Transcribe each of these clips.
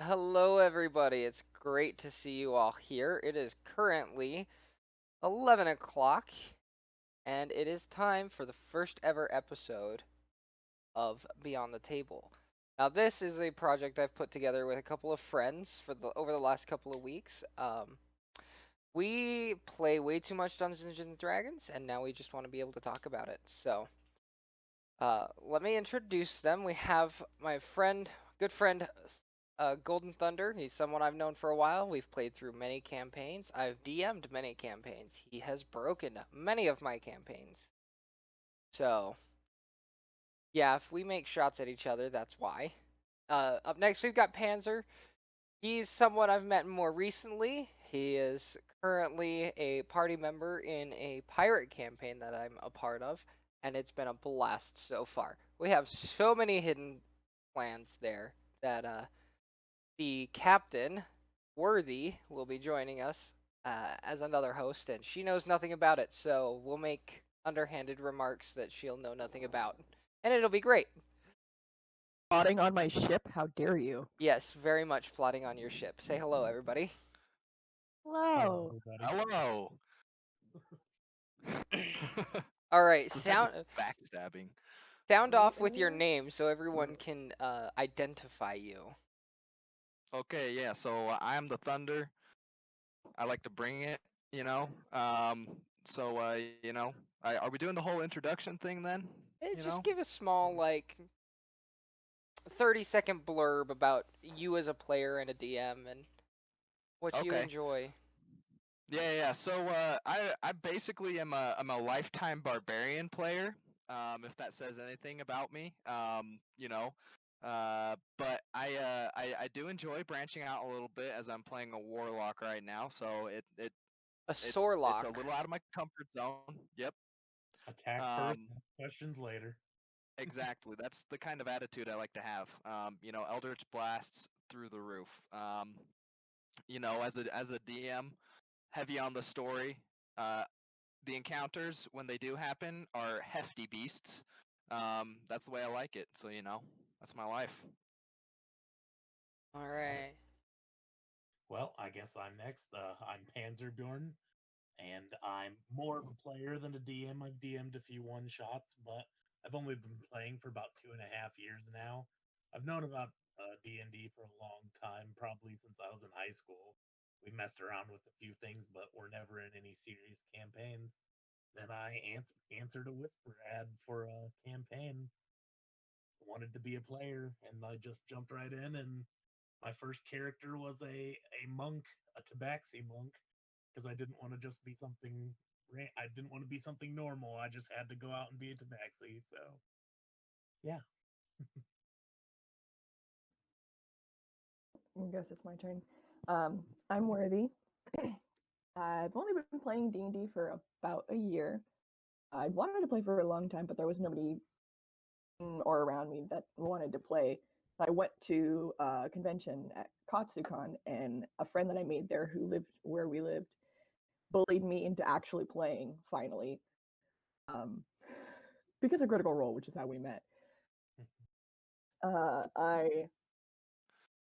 Hello, everybody. It's great to see you all here. It is currently 11 o'clock, and it is time for the first ever episode of Beyond the Table. Now, this is a project I've put together with a couple of friends over the last couple of weeks. We play way too much Dungeons and Dragons, and now we just want to be able to talk about it. Let me introduce them. We have my good friend, GoldenThunder. He's someone I've known for a while. We've played through many campaigns. I've DM'd many campaigns. He has broken many of my campaigns. So, yeah, if we make shots at each other, that's why. Up next, we've got Panzer. He's someone I've met more recently. He is currently a party member in a pirate campaign that I'm a part of, and it's been a blast so far. We have so many hidden plans there that the captain, Worthy, will be joining us as another host, and she knows nothing about it, so we'll make underhanded remarks that she'll know nothing about, and it'll be great. Plotting on my ship? How dare you? Yes, very much plotting on your ship. Say hello, everybody. Hello, Hello. everybody. Hello. All right, Some type of backstabbing. sound off with your name so everyone can identify you. Okay, yeah. So I'm the Thunder. I like to bring it. You know. So are we doing the whole introduction thing then? Just give a small 30-second blurb about you as a player and a DM and what you Okay. enjoy. Yeah. So I basically am a lifetime barbarian player. If that says anything about me. But I do enjoy branching out a little bit as I'm playing a warlock right now. So A it's a Sorlock. little out of my comfort zone. Yep. Attack first, Um, questions later. exactly. That's the kind of attitude I like to have. Eldritch blasts through the roof. As a DM, heavy on the story. Uh, the encounters when they do happen are hefty beasts. That's the way I like it. So that's my life. All All right. right. Well, I guess I'm next. I'm Panzer Bjorn, and I'm more of a player than a DM. I've DM'd a few one shots, but I've only been playing for about 2.5 years now. I've known about D&D for a long time, probably since I was in high school. We messed around with a few things, but we're never in any serious campaigns. Then I answered a whisper ad for a campaign. Wanted to be a player, and I just jumped right in. And my first character was a monk, a tabaxi monk, because I didn't want to just be something. I didn't want to be something normal. I just had to go out and be a tabaxi. So, yeah. I guess it's my turn. I'm Worthy. I've only been playing D&D for about a year. I wanted to play for a long time, but there was nobody in or around me that wanted to play. I went to a convention at Katsucon, and a friend that I made there who lived where we lived bullied me into actually playing finally. Um, because of Critical Role, which is how we met. I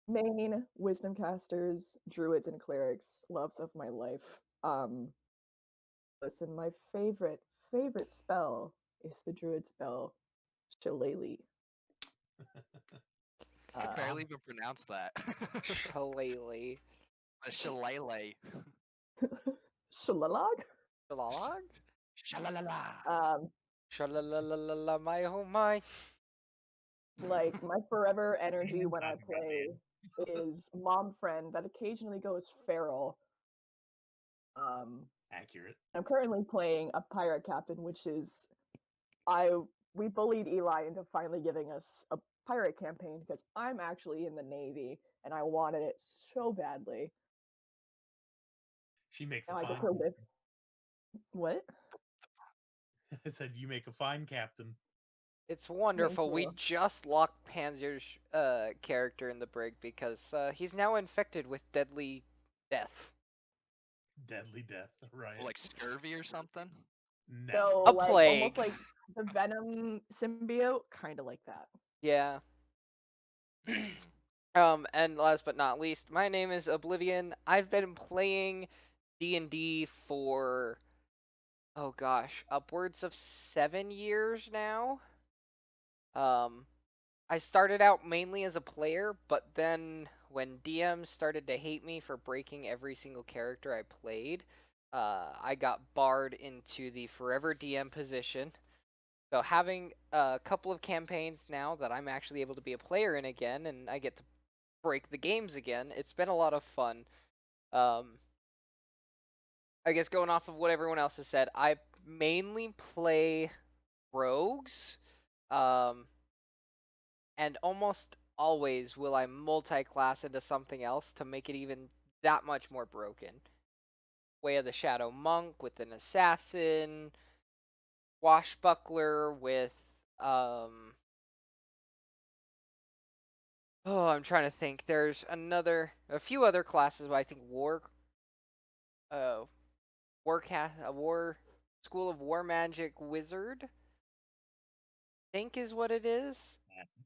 main wisdom casters, druids, and clerics, loves of my life. Um, listen, my favorite spell is the druid spell, Shillelagh. I could Uh, barely even pronounce that. Shillelagh. A shillelagh. Shillelagh? Shillelagh? Shalalala. Um, Shalalala, my oh my. like my forever energy And when I talking about play is mom friend that occasionally goes feral. Um, accurate. I'm currently playing a pirate captain, which is I we bullied Eli into finally giving us a pirate campaign because I'm actually in the Navy and I wanted it so badly. She makes a Now I get fine to live. What? I said you make a fine captain. It's Thank wonderful. We you. just locked Panzer's character in the brig because he's now infected with deadly death. Deadly death, right? Like scurvy or something. So No. A like almost plague. like the Venom symbiote, kind of like that. Yeah. And last but not least, my name is Oblivion. I've been playing D&D for, oh gosh, upwards of 7 years now. I started out mainly as a player, but then when DMs started to hate me for breaking every single character I played, I got barred into the forever DM position. So having a couple of campaigns now that I'm actually able to be a player in again, and I get to break the games again, it's been a lot of fun. Um, I guess going off of what everyone else has said, I mainly play rogues. Um, and almost always will I multi-class into something else to make it even that much more broken. Way of the Shadow Monk with an assassin, Swashbuckler with oh, I'm trying to think. There's a few other classes, but I think uh a war school of war magic wizard, think is what it is.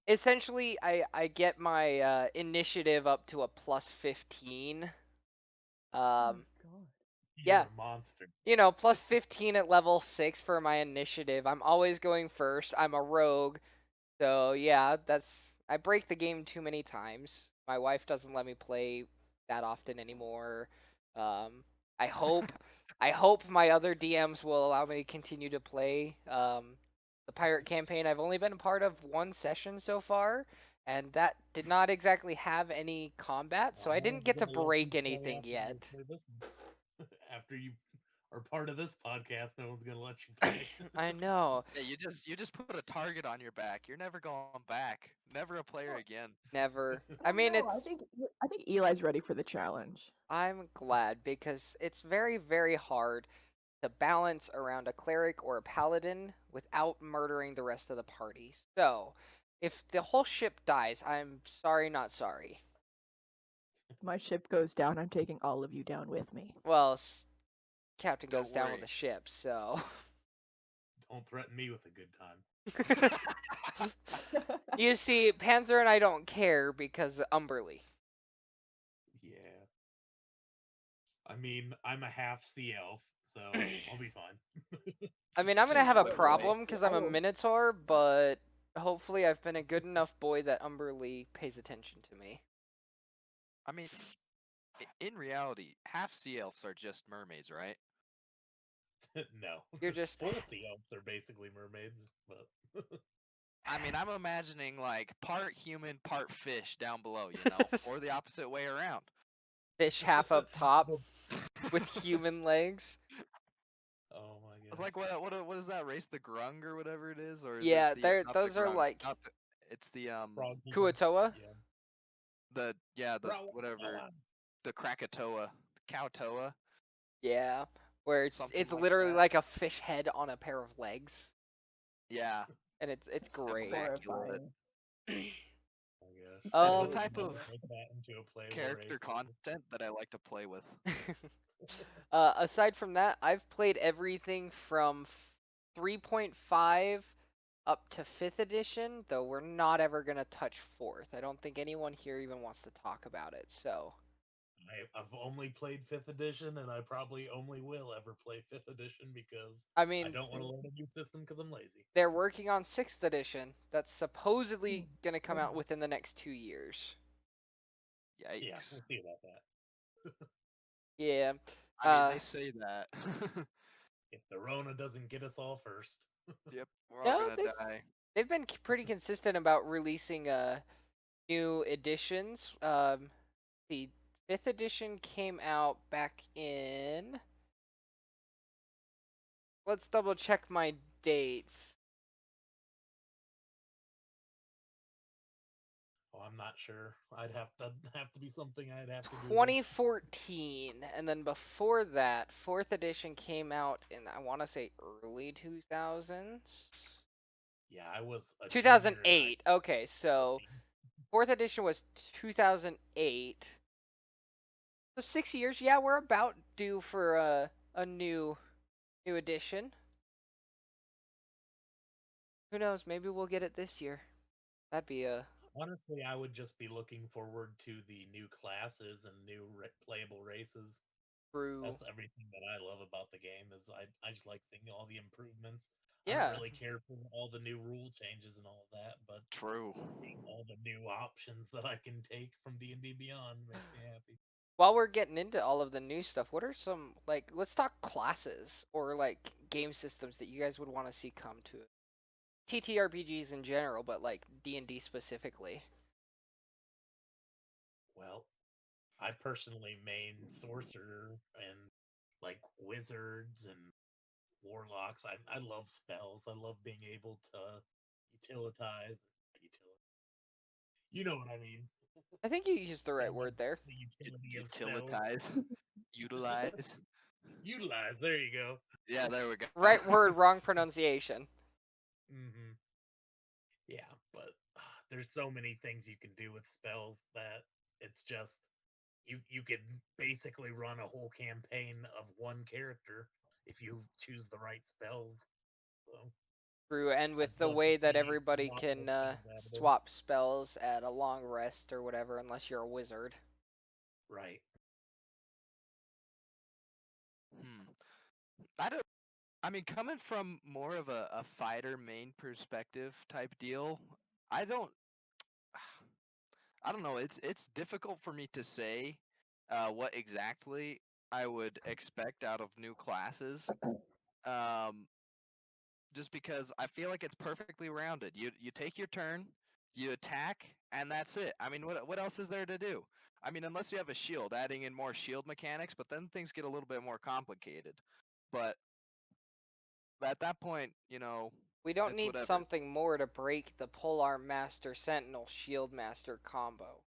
Essentially, I get my initiative up to a plus 15. Oh Um, God. You're yeah, a monster. plus 15 at level 6 for my initiative. I'm always going first. I'm a rogue. So, yeah, I break the game too many times. My wife doesn't let me play that often anymore. I hope I hope my other DMs will allow me to continue to play. The pirate campaign, I've only been a part of one session so far, and that did not exactly have any combat, so Well, I no didn't one's get to gonna let you break play anything after yet. you play this one. After you are part of this podcast, no one's gonna let you play. I know. Yeah, you just put a target on your back. You're never going back. Never a player Well, again. Never. I well, mean, no, I think Eli's ready for the challenge. I'm glad because it's very, very hard to balance around a cleric or a paladin without murdering the rest of the party. So, if the whole ship dies, I'm sorry, not sorry. If my ship goes down, I'm taking all of you down with me. Well, captain goes Don't down with worry. the ship, so. Don't threaten me with a good time. You see, Panzer and I don't care because of Umberly. Yeah. I mean, I'm a half sea elf, so I'll be fine. I mean, I'm gonna Just have a wait. problem because I'm a I will. Minotaur, but hopefully I've been a good enough boy that Umberly pays attention to me. I mean, in reality, half sea elves are just mermaids, right? No. You're just Full sea elves are basically mermaids, but I mean, I'm imagining like part human, part fish down below, you know, or the opposite way around. fish half up top The- with human legs. oh my It's god. like what is that race? The grung or whatever it is, or is it Yeah, the they're not the those are grung? like Not the, it's the Frog human. Kuatoa. Yeah. the Bro, whatever, the Krakatoa, the Cowtoa, Yeah, where something it's like literally that. like a fish head on a pair of legs, Yeah, and it's great. immaculate. Horrifying. Oh my gosh. That's I the will um, type never of make that into a playable character race ever. content that I like to play with. aside from that, I've played everything from 3.5 up to 5th edition, though we're not ever gonna touch 4th. I don't think anyone here even wants to talk about it. So, I've only played 5th edition, and I probably only will ever play 5th edition because I I mean, don't want to learn a new system because I'm lazy. they're working on 6th edition. That's supposedly Hmm, gonna come out goodness. within the next 2 years. Yeah, Yikes. we'll see about that. Yeah. I mean, they say that. If the Rona doesn't get us all first. Yep, we're all No, gonna die. they've been pretty consistent about releasing new editions. The 5th edition came out back in. Let's double check my dates. Oh, I'm not sure. I'd have to be something I'd have to Google. 2014, and then before that, 4th edition came out in, I want to say, early 2000s. Yeah, I was a junior in high 2008. Okay, so 4th edition was 2008. So 6 years. Yeah, we're about due for a new edition. Who knows? Maybe we'll get it this year. That'd be a Honestly, I would just be looking forward to the new classes and new playable races. True. That's everything that I love about the game. Is I just like seeing all the improvements. I don't Yeah. really care for all the new rule changes and all that, but True. seeing all the new options that I can take from D&D Beyond makes me happy. While we're getting into all of the new stuff, what are some let's talk classes or game systems that you guys would want to see come to it? TTRPGs in general, but D&D specifically. Well, I personally main sorcerer and like wizards and warlocks. I love spells. I love being able to utilitize. You know what I mean? I think you used the I right love word there. the utility of spells. Utilitize. Utilize. Utilize. There you go. Yeah, there we go. Right word, wrong pronunciation. Hmm. Yeah, but there's so many things you can do with spells that it's just you could basically run a whole campaign of one character if you choose the right spells. So True, and I'd with the love to way that see a everybody lot can more spells added in. swap spells at a long rest or whatever, unless you're a wizard. Right. Hmm. I don't. I mean, coming from more of a fighter main perspective type deal, I don't. I don't know. It's difficult for me to say what exactly I would expect out of new classes. Um, just because I feel like it's perfectly rounded. You take your turn, you attack, and that's it. I mean, what else is there to do? I mean, unless you have a shield, adding in more shield mechanics, but then things get a little bit more complicated. But at that point, We don't it's need whatever. something more to break the Polearm Master Sentinel Shield Master combo.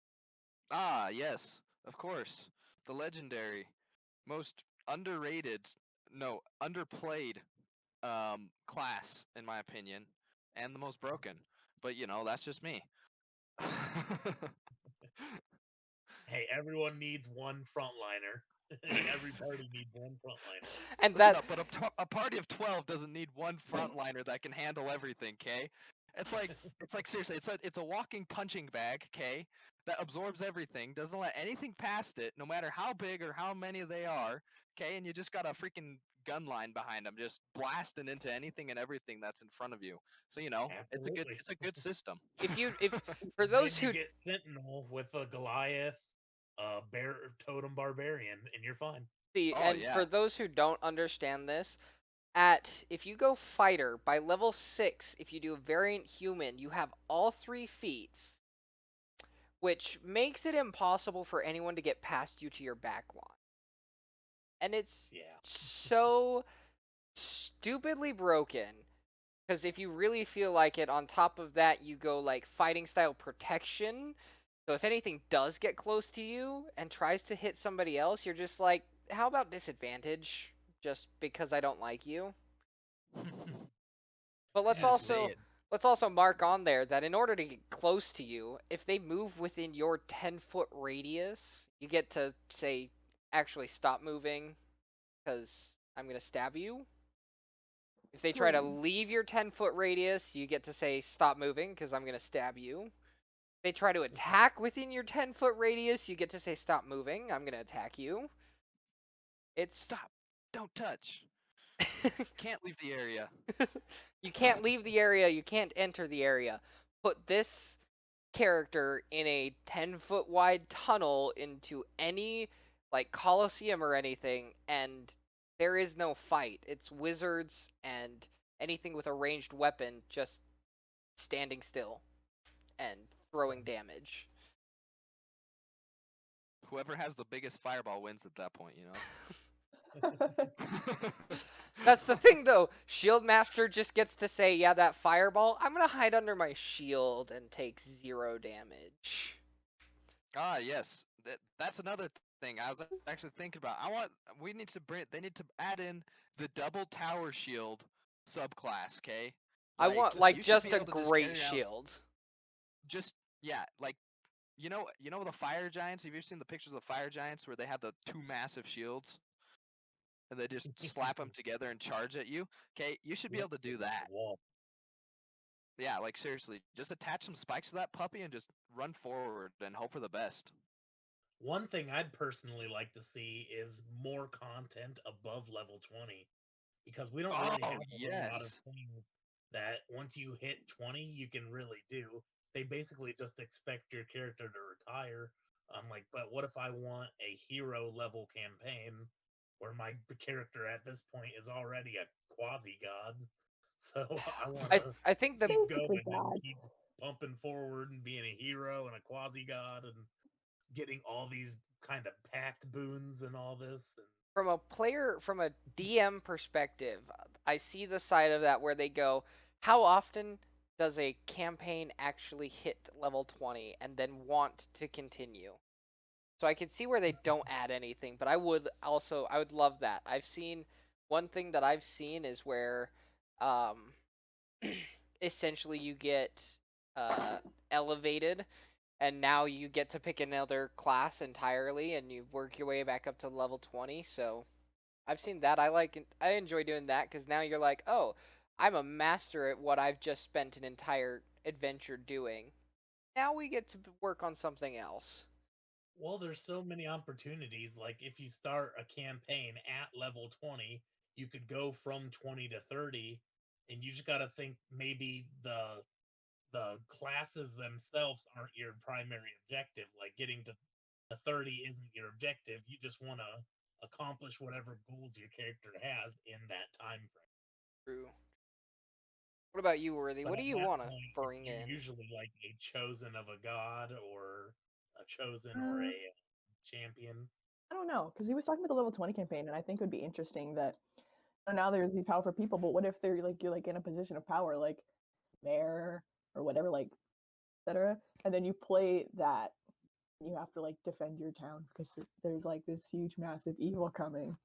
Ah, yes, of course. The legendary, most underrated, no, underplayed class, in my opinion, and the most broken. But, that's just me. Hey, everyone needs one frontliner. Every party needs one frontliner. And Listen that up, but a party of 12 doesn't need one frontliner that can handle everything, okay? It's like seriously, it's a walking punching bag, okay? That absorbs everything, doesn't let anything past it, no matter how big or how many they are, okay? And you just got a freaking gun line behind them, just blasting into anything and everything that's in front of you. So Absolutely. it's a good system. if for And then those you who get Sentinel with a Goliath, bear totem barbarian, and you're fine. see, Oh and yeah. for those who don't understand this, if you go fighter by level 6, if you do variant human, you have all 3 feats, which makes it impossible for anyone to get past you to your back line. And it's Yeah. so stupidly broken because if you really feel like it, on top of that, you go fighting style protection. So if anything does get close to you and tries to hit somebody else, you're just like, how about disadvantage? Just because I don't like you. But Just say it. let's also mark on there that in order to get close to you, if they move within your 10-foot radius, you get to say actually stop moving because I'm gonna stab you. If they try to Free. leave your 10-foot radius, you get to say stop moving because I'm gonna stab you. If they try to attack within your 10-foot radius, you get to say stop moving. I'm gonna attack you. It's Stop. Don't touch. Can't leave the area. you can't leave the area, you can't enter the area. Put this character in a 10-foot wide tunnel into any coliseum or anything, and there is no fight. It's wizards and anything with a ranged weapon just standing still and throwing damage. Whoever has the biggest fireball wins at that point, That's the thing, though. Shield Master just gets to say, yeah, that fireball, I'm going to hide under my shield and take 0 damage. Ah, yes. That's another thing I was actually thinking about. They need to add in the double tower shield subclass, okay? I want, You should just be a able to just great carry out shield. yeah, the fire giants? Have you ever seen the pictures of the fire giants where they have the two massive shields and they just slap them together and charge at you? Okay, you should be Yep, able to do against that. the wall. Yeah, like seriously, just attach some spikes to that puppy and just run forward and hope for the best. One thing I'd personally like to see is more content above level 20, because we don't really Oh have a whole lot of yes. things that once you hit 20 you can really do. They basically just expect your character to retire. I'm like, but what if I want a hero level campaign where my character at this point is already a quasi god? So I want I to I think the keep Basically going and gods. keep pumping forward and being a hero and a quasi god and getting all these kind of packed boons and all this. And from a DM perspective, I see the side of that where they go, how often does a campaign actually hit level 20 and then want to continue? So I can see where they don't add anything, but I would love that. One thing that I've seen is where um essentially you get elevated and now you get to pick another class entirely and you work your way back up to level 20. So I've seen that. I enjoy doing that cuz now you're like, "Oh, I'm a master at what I've just spent an entire adventure doing. Now we get to work on something else." well, there's so many opportunities. Like if you start a campaign at level 20, you could go from 20 to 30, and you just got to think maybe the classes themselves aren't your primary objective. Like getting to the 30 isn't your objective. You just want to accomplish whatever goals your character has in that time frame. True. What about you, Worthy? But What do at you that want to point, it's bring in? usually like a chosen of a god or a chosen or Uh, a champion. I don't know, because he was talking about the level 20 campaign, and I think it would be interesting that now there's these powerful people, but what if they're like you're like in a position of power, like mayor or whatever, like etc. And then you play that, you have to like defend your town because there's like this huge, massive evil coming.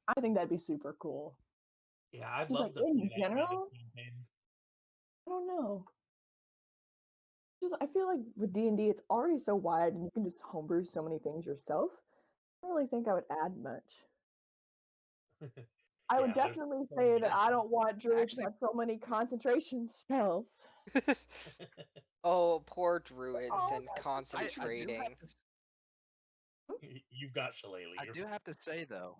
I think that'd be super cool. Yeah, I'd Just like love to play in that kind of general, campaign. I don't know. Just I feel like with D&D, it's already so wide, and you can just homebrew so many things yourself. I don't really think I would add much. I would Yeah, there's definitely so say many that I I don't want druids actually with so many concentration spells. Oh, poor druids Oh, and that's I do have concentrating. to You've got Shillelagh. I do have to say though,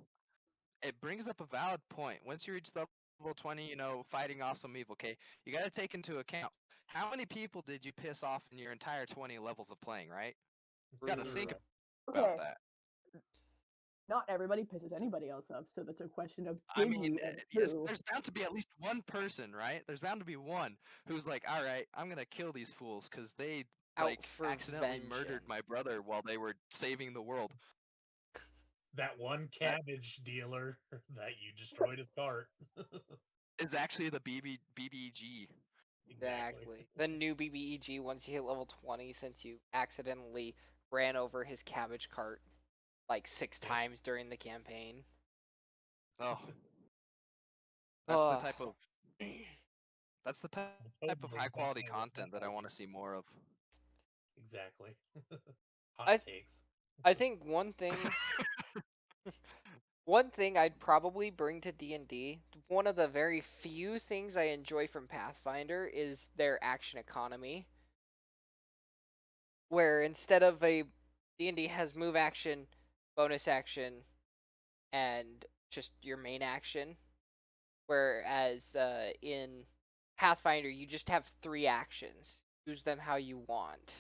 it brings up a valid point. Once you reach level 20, fighting off some evil, okay, you got to take into account how many people did you piss off in your entire 20 levels of playing, right? Got to True. think Right. about okay. that. Not everybody pisses anybody else off, so that's a question of I did mean, you and yes, who? there's bound to be at least one person, right? There's bound to be one who's like, all right, I'm gonna kill these fools because they Out like for accidentally murdered my vengeance. brother while they were saving the world. That one That cabbage dealer that you destroyed his cart. is actually the BBG. Exactly. Exactly. The new BBEG once you hit level 20 since you accidentally ran over his cabbage cart like 6 Yep. times during the campaign. Oh, that's the Oh. type of that's the type I of totally high bet quality I would bet content that I that want to one. see more of. Exactly. Hot I takes. I think one thing I'd probably bring to D&D, one of the very few things I enjoy from Pathfinder is their action economy, where instead of a D&D has move action, bonus action, and just your main action, whereas in Pathfinder you just have 3 actions. Use them how you want.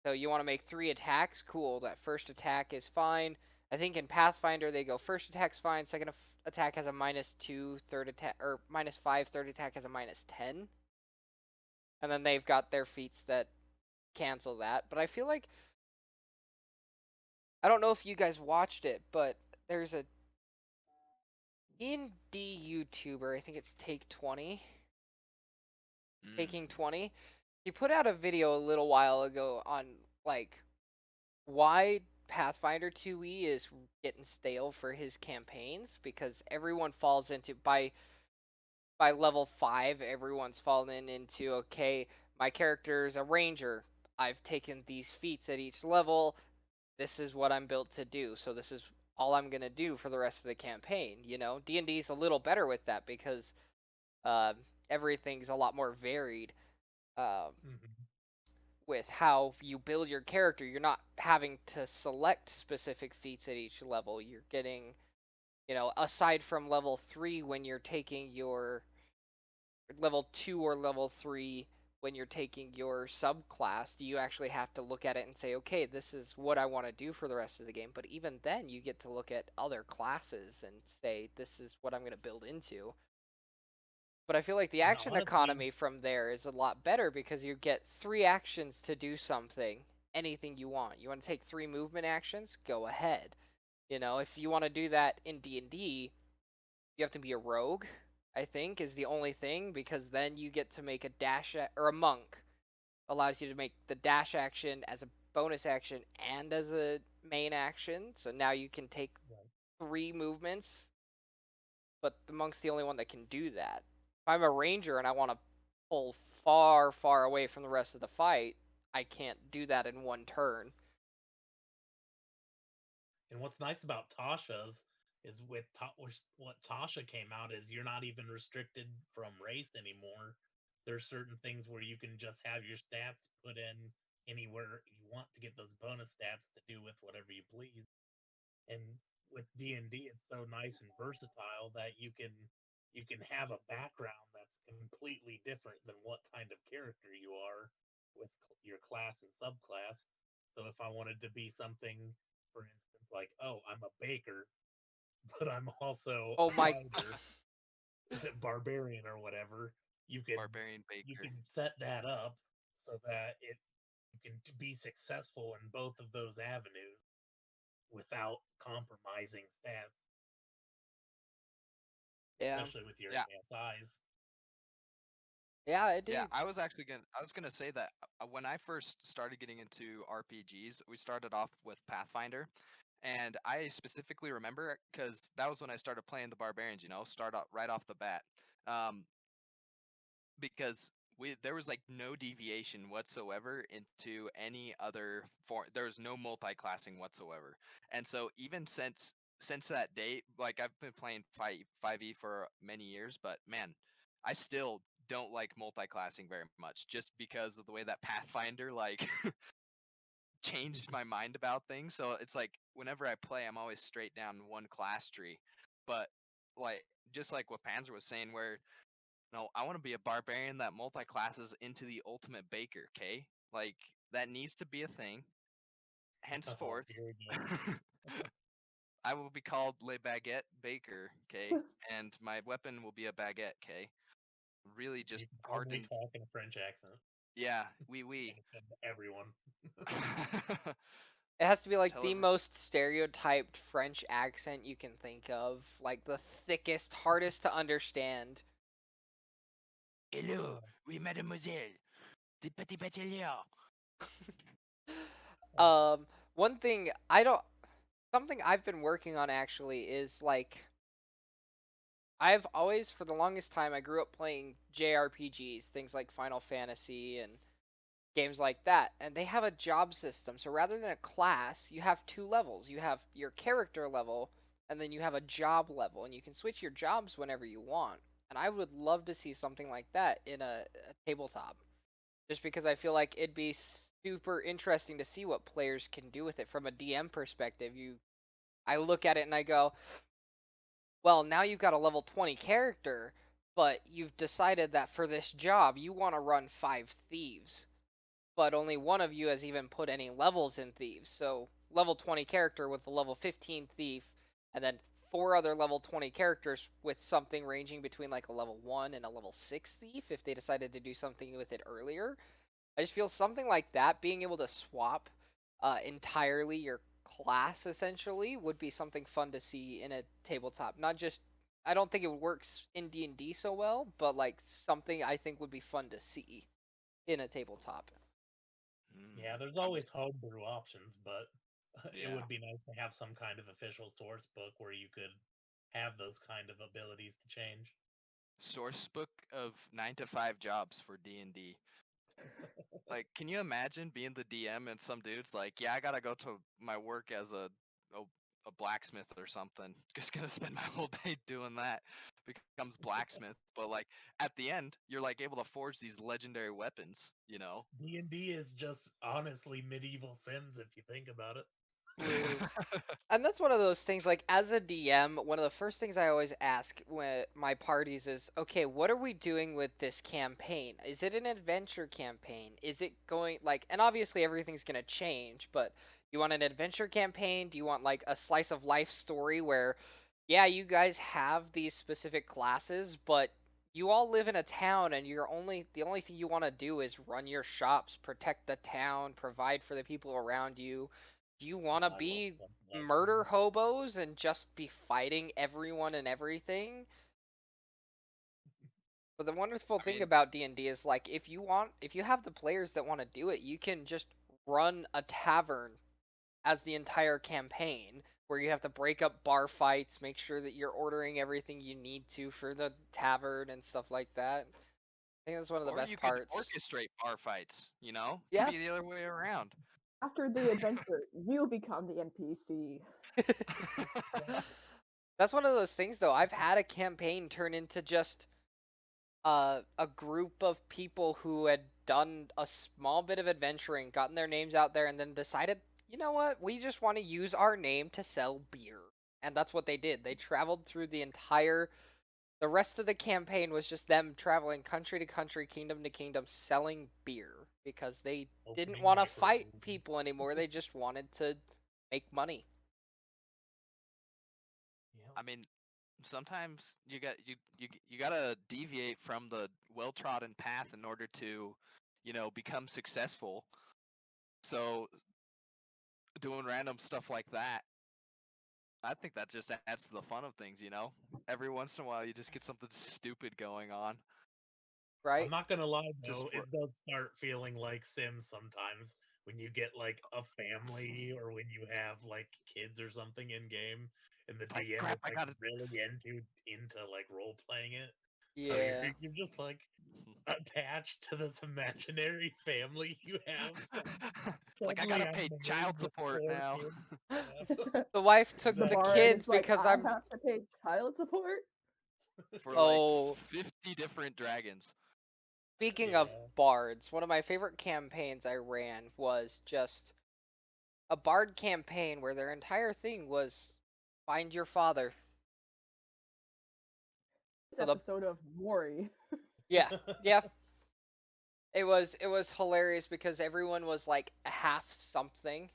So you want to make 3 attacks? Cool. That first attack is fine. I think in Pathfinder they go first attack's fine, second attack has a -2, third attack or -5, third attack has a -10. And then they've got their feats that cancel that. But I feel like I don't know if you guys watched it, but there's a D&D YouTuber, I think it's Take 20, Taking Mm. 20. He put out a video a little while ago on like why Pathfinder 2e is getting stale for his campaigns because everyone falls into by level 5 everyone's fallen into okay, my character's a ranger. I've taken these feats at each level. This is what I'm built to do. So this is all I'm going to do for the rest of the campaign, D&D is a little better with that because uh, everything's a lot more varied. Um, Mhm. with how you build your character, you're not having to select specific feats at each level. You're getting, aside from level 3 when you're taking your level 2 or level 3 when you're taking your subclass, you actually have to look at it and say, okay, this is what I want to do for the rest of the game. But even then, you get to look at other classes and say, this is what I'm going to build into. But I feel like the And action honestly, economy from there is a lot better because you get 3 actions to do something, anything you want. You want to take 3 movement actions? Go ahead. If you want to do that in D&D, you have to be a rogue, I think, is the only thing, because then you get to make a or a monk allows you to make the dash action as a bonus action and as a main action. So now you can take right. 3 movements, but the monk's the only one that can do that. If I'm a ranger and I want to pull far, far away from the rest of the fight, I can't do that in one turn. And what's nice about Tasha's is what Tasha came out is you're not even restricted from race anymore. There's certain things where you can just have your stats put in anywhere you want to get those bonus stats to do with whatever you please. And with D&D, it's so nice and versatile that you can have a background that's completely different than what kind of character you are with your class and subclass. So if I wanted to be something, for instance, like, oh, I'm a baker, but I'm also Oh a my. fighter, barbarian or whatever, you can Barbarian you Baker. can set that up so that you can be successful in both of those avenues without compromising stats, Yeah. especially with your Yeah, ASIs. Yeah, I yeah. do. I was gonna say that when I first started getting into RPGs, we started off with Pathfinder, and I specifically remember because that was when I started playing the barbarians. Start out right off the bat. Um, because there was like no deviation whatsoever into any other form. There was no multi-classing whatsoever, and so even since that date, like I've been playing 5e for many years, but man, I still don't like multi-classing very much, just because of the way that Pathfinder like changed my mind about things. So it's like whenever I play, I'm always straight down one class tree, but like just like what Panzer was saying, where no, I want to be a barbarian that multi-classes into the ultimate baker, okay? Like, that needs to be a thing. Oh, Henceforth, here we go. I will be called Le Baguette Baker, okay? And my weapon will be a baguette, okay? Really You just can probably hardened. talk in a French accent Yeah, oui. and offend everyone. It has to be like Tell the every. most stereotyped French accent you can think of, like the thickest, hardest to understand. Hello, Uh, oui, mademoiselle. The petit batellier. uh, One thing I don't, something I've been working on actually is like, I've always, for the longest time, I grew up playing JRPGs, things like Final Fantasy and games like that, and they have a job system. So rather than a class, you have 2 levels. You have your character level, and then you have a job level, and you can switch your jobs whenever you want. And I would love to see something like that in a tabletop, just because I feel like it'd be super interesting to see what players can do with it from a DM perspective. I look at it and I go, well, now you've got a level 20 character, but you've decided that for this job you want to run 5 thieves, but only one of you has even put any levels in thieves. So level 20 character with a level 15 thief, and then 4 other level 20 characters with something ranging between like a level 1 and a level 6 thief if they decided to do something with it earlier. I just feel something like that, being able to swap entirely your class essentially, would be something fun to see in a tabletop. Not just, I don't think it works in D&D so well, but like something I think would be fun to see in a tabletop. yeah, there's I mean, always homebrew options, but it yeah. would be nice to have some kind of official source book where you could have those kind of abilities to change. Source book of 9 to 5 jobs for D&D. Like, can you imagine being the DM and some dude's like, yeah, I gotta go to my work as a blacksmith or something. Just gonna spend my whole day doing that becomes blacksmith, but like at the end, you're like able to forge these legendary weapons. D&D is just honestly medieval Sims if you think about it. True. And that's one of those things, like, as a DM, one of the first things I always ask when my parties is, okay, what are we doing with this campaign? Is it an adventure campaign? Is it going, like, and obviously everything's gonna change, but you want an adventure campaign? Do you want, like, a slice of life story where, yeah, you guys have these specific classes, but you all live in a town and the only thing you want to do is run your shops, protect the town, provide for the people around you. Do you want to I love be stuff like murder Sims. hobos and just be fighting everyone and everything? But the wonderful I thing mean, about D&D is, like, if you have the players that want to do it, you can just run a tavern as the entire campaign, where you have to break up bar fights, make sure that you're ordering everything you need to for the tavern and stuff like that. I think that's one of the or best you could parts. orchestrate bar fights. Could Yeah. be the other way around. After the adventure, you become the NPC. That's one of those things, though. I've had a campaign turn into just a group of people who had done a small bit of adventuring, gotten their names out there, and then decided, you know what, we just want to use our name to sell beer. And that's what they did. They traveled through the rest of the campaign was just them traveling country to country, kingdom to kingdom, selling beer because they didn't Opening want to fight microbreweries. people anymore. They just wanted to make money. Yeah. I mean, sometimes you gotta deviate from the well trodden path in order to, become successful. So doing random stuff like that, I think that just adds to the fun of things. Every once in a while, you just get something stupid going on. I'm Right? not gonna lie Just though, it does start feeling like Sims sometimes when you get like a family or when you have like kids or something in game, and the like, DM crap, is I like gotta. really into like role playing it. So Yeah. you're just like attached to this imaginary family you have. So It's like I suddenly gotta I'm pay married child with support 4 now kids. Yeah, The wife took The the exactly. bard kids is like, because I I'm. have to pay child support. for like Oh, 50 different dragons. speaking of Yeah. bards, one of my favorite campaigns I ran was just a bard campaign where their entire thing was find your father. This So the episode of Maury. yeah, yeah, it was hilarious because everyone was like half something.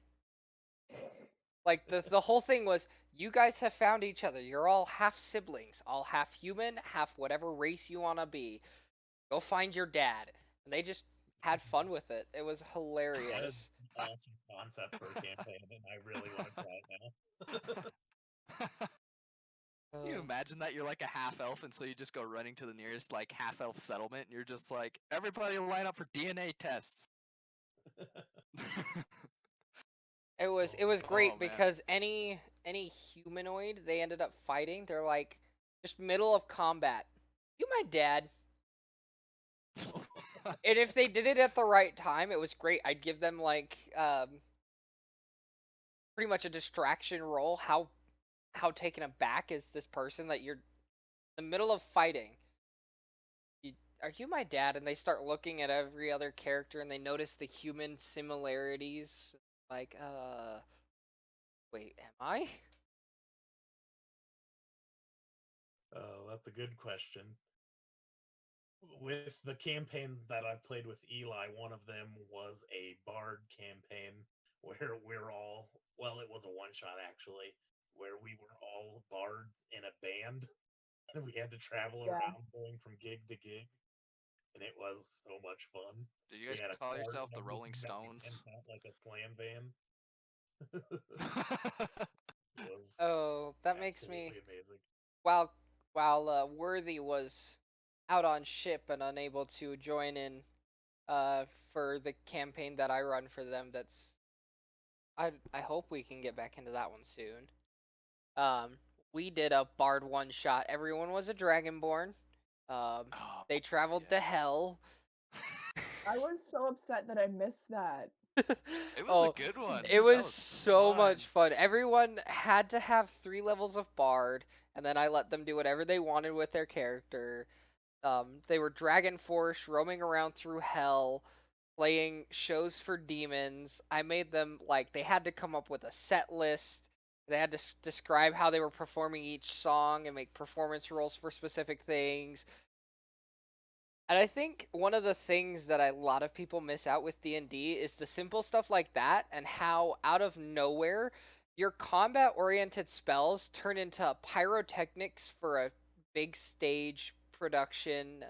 Like the whole thing was, you guys have found each other. You're all half siblings, all half human, half whatever race you want to be. Go find your dad. And they just had fun with it. It was That is hilarious. an awesome concept for a campaign, and I really want to try it now. Can you Uh, imagine that you're like a half elf, and so you just go running to the nearest like half elf settlement, and you're just like, everybody line up for DNA tests. it was Oh, great Oh man. because any humanoid they ended up fighting, they're like just middle of combat. You my dad. And if they did it at the right time, it was great. I'd give them like pretty much a distraction role. How taken aback is this person that you're in the middle of fighting? You, are you my dad? And they start looking at every other character and they notice the human similarities. Like, wait, am I? Oh, that's a good question. With the campaigns that I've played with Eli, one of them was a bard campaign where we're all, well, it was a one shot actually, where we were all bards in a band and we had to travel Yeah. around going from gig to gig, and it was so much fun. Did you We guys had a call cart yourself and the Rolling everything that we Stones? sent out like a slam van. It was Oh, that makes me absolutely amazing. while Worthy was out on ship and unable to join in for the campaign that I run for them. I hope we can get back into that one soon. Um, we did a Bard one shot. Everyone was a Dragonborn. Um, Oh, they traveled to yeah. hell. I was so upset that I missed that. It was Oh, a good one. it That was was so fun. much fun. Everyone had to have 3 levels of Bard, and then I let them do whatever they wanted with their character. They were Dragon Force, roaming around through hell, playing shows for demons. I made them like they had to come up with a set list. They had to describe how they were performing each song and make performance rolls for specific things. And I think one of the things that a lot of people miss out with D&D is the simple stuff like that and how out of nowhere your combat oriented spells turn into pyrotechnics for a big stage production.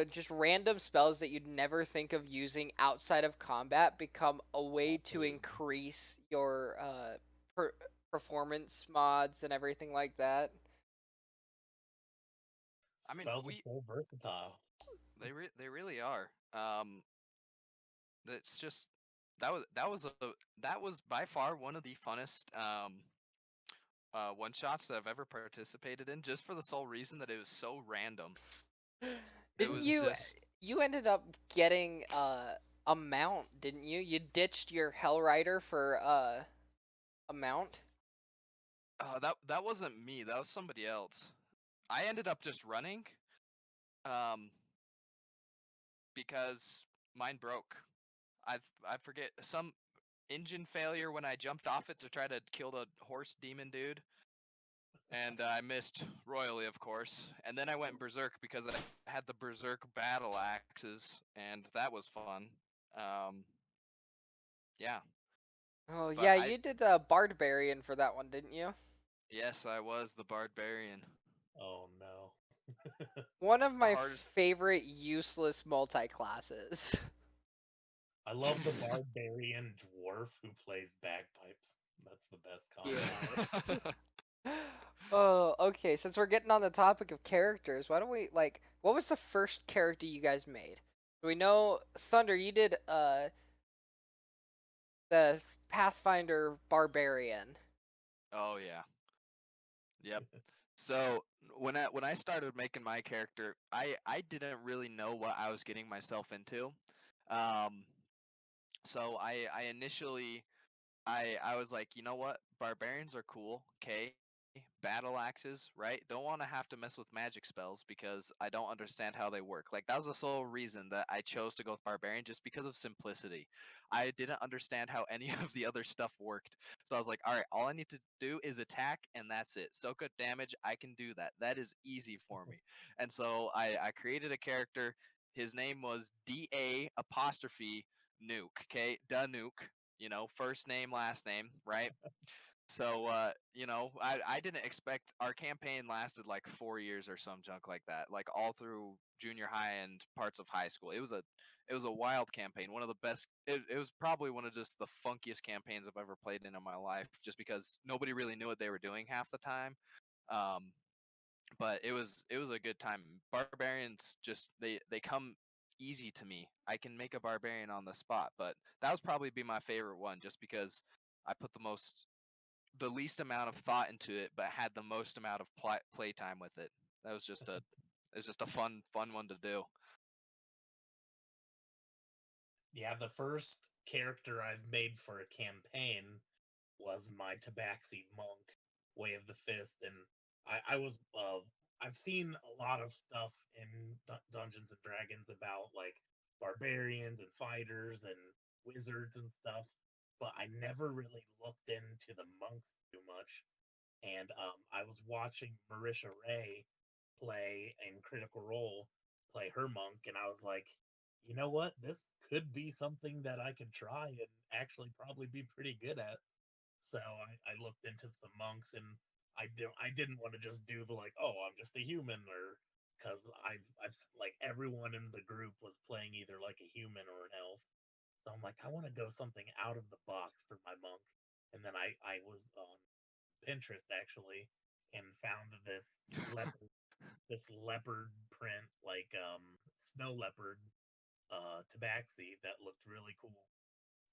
Just random spells that you'd never think of using outside of combat become a way to Absolutely. increase your per- performance mods and everything like that. I mean, Spells are so versatile. they really are. That's just that was by far one of the funnest one shots that I've ever participated in, just for the sole reason that it was so random. It Didn't was you just you ended up getting a mount, didn't you? You ditched your Hell Rider for a mount. that wasn't me. That was somebody else. I ended up just running, um, because mine broke. I forget some engine failure when I jumped off it to try to kill the horse demon dude, and I missed royally, of course. And then I went berserk because I had the berserk battle axes, and that was fun. Um, yeah, Oh but yeah, you did the Barbarian for that one, didn't you? yes, I was the barbarian. Oh no. One of The my hardest. favorite useless multi-classes. I love the barbarian dwarf who plays bagpipes. That's the best combo. Yeah. Oh, okay. Since we're getting on the topic of characters, why don't we what was the first character you guys made? We know Thunder, you did the Pathfinder Barbarian. Oh yeah. Yep. So when I started making my character, I didn't really know what I was getting myself into. Um, so I initially I was like, you know what? Barbarians are cool. Okay. Battle axes, right? Don't want to have to mess with magic spells because I don't understand how they work. Like that was the sole reason that I chose to go with barbarian, just because of simplicity. I didn't understand how any of the other stuff worked. So I was like, all right, all I need to do is attack and that's it. Soak up damage, I can do that. That is easy for me. And so I created a character. His name was DA apostrophe nuke. Okay, da nuke. First name, last name, right? So, I didn't expect our campaign lasted like 4 years or some junk like that, like all through junior high and parts of high school. It was a wild campaign, one of the best. It was probably one of just the funkiest campaigns I've ever played in my life, just because nobody really knew what they were doing half the time. Um, but it was a good time. Barbarians just they come easy to me. I can make a barbarian on the spot, but that was probably be my favorite one, just because I put the least amount of thought into it, but had the most amount of play time with it. That was just a it was just a fun one to do. Yeah, the first character I've made for a campaign was my Tabaxi monk, Way of the Fist, and I was I've seen a lot of stuff in Dungeons and Dragons about like barbarians and fighters and wizards and stuff, but I never really looked into the monks too much. And I was watching Marisha Ray play in Critical Role, play her monk, and I was like, you know what? This could be something that I could try and actually probably be pretty good at. So I looked into some monks, and I didn't want to just do the like, oh, I'm just a human, or because I've like everyone in the group was playing either like a human or an elf. So I'm like, I want to go something out of the box for my monk. And then I was on Pinterest actually and found leopard this leopard print like snow leopard tabaxi that looked really cool.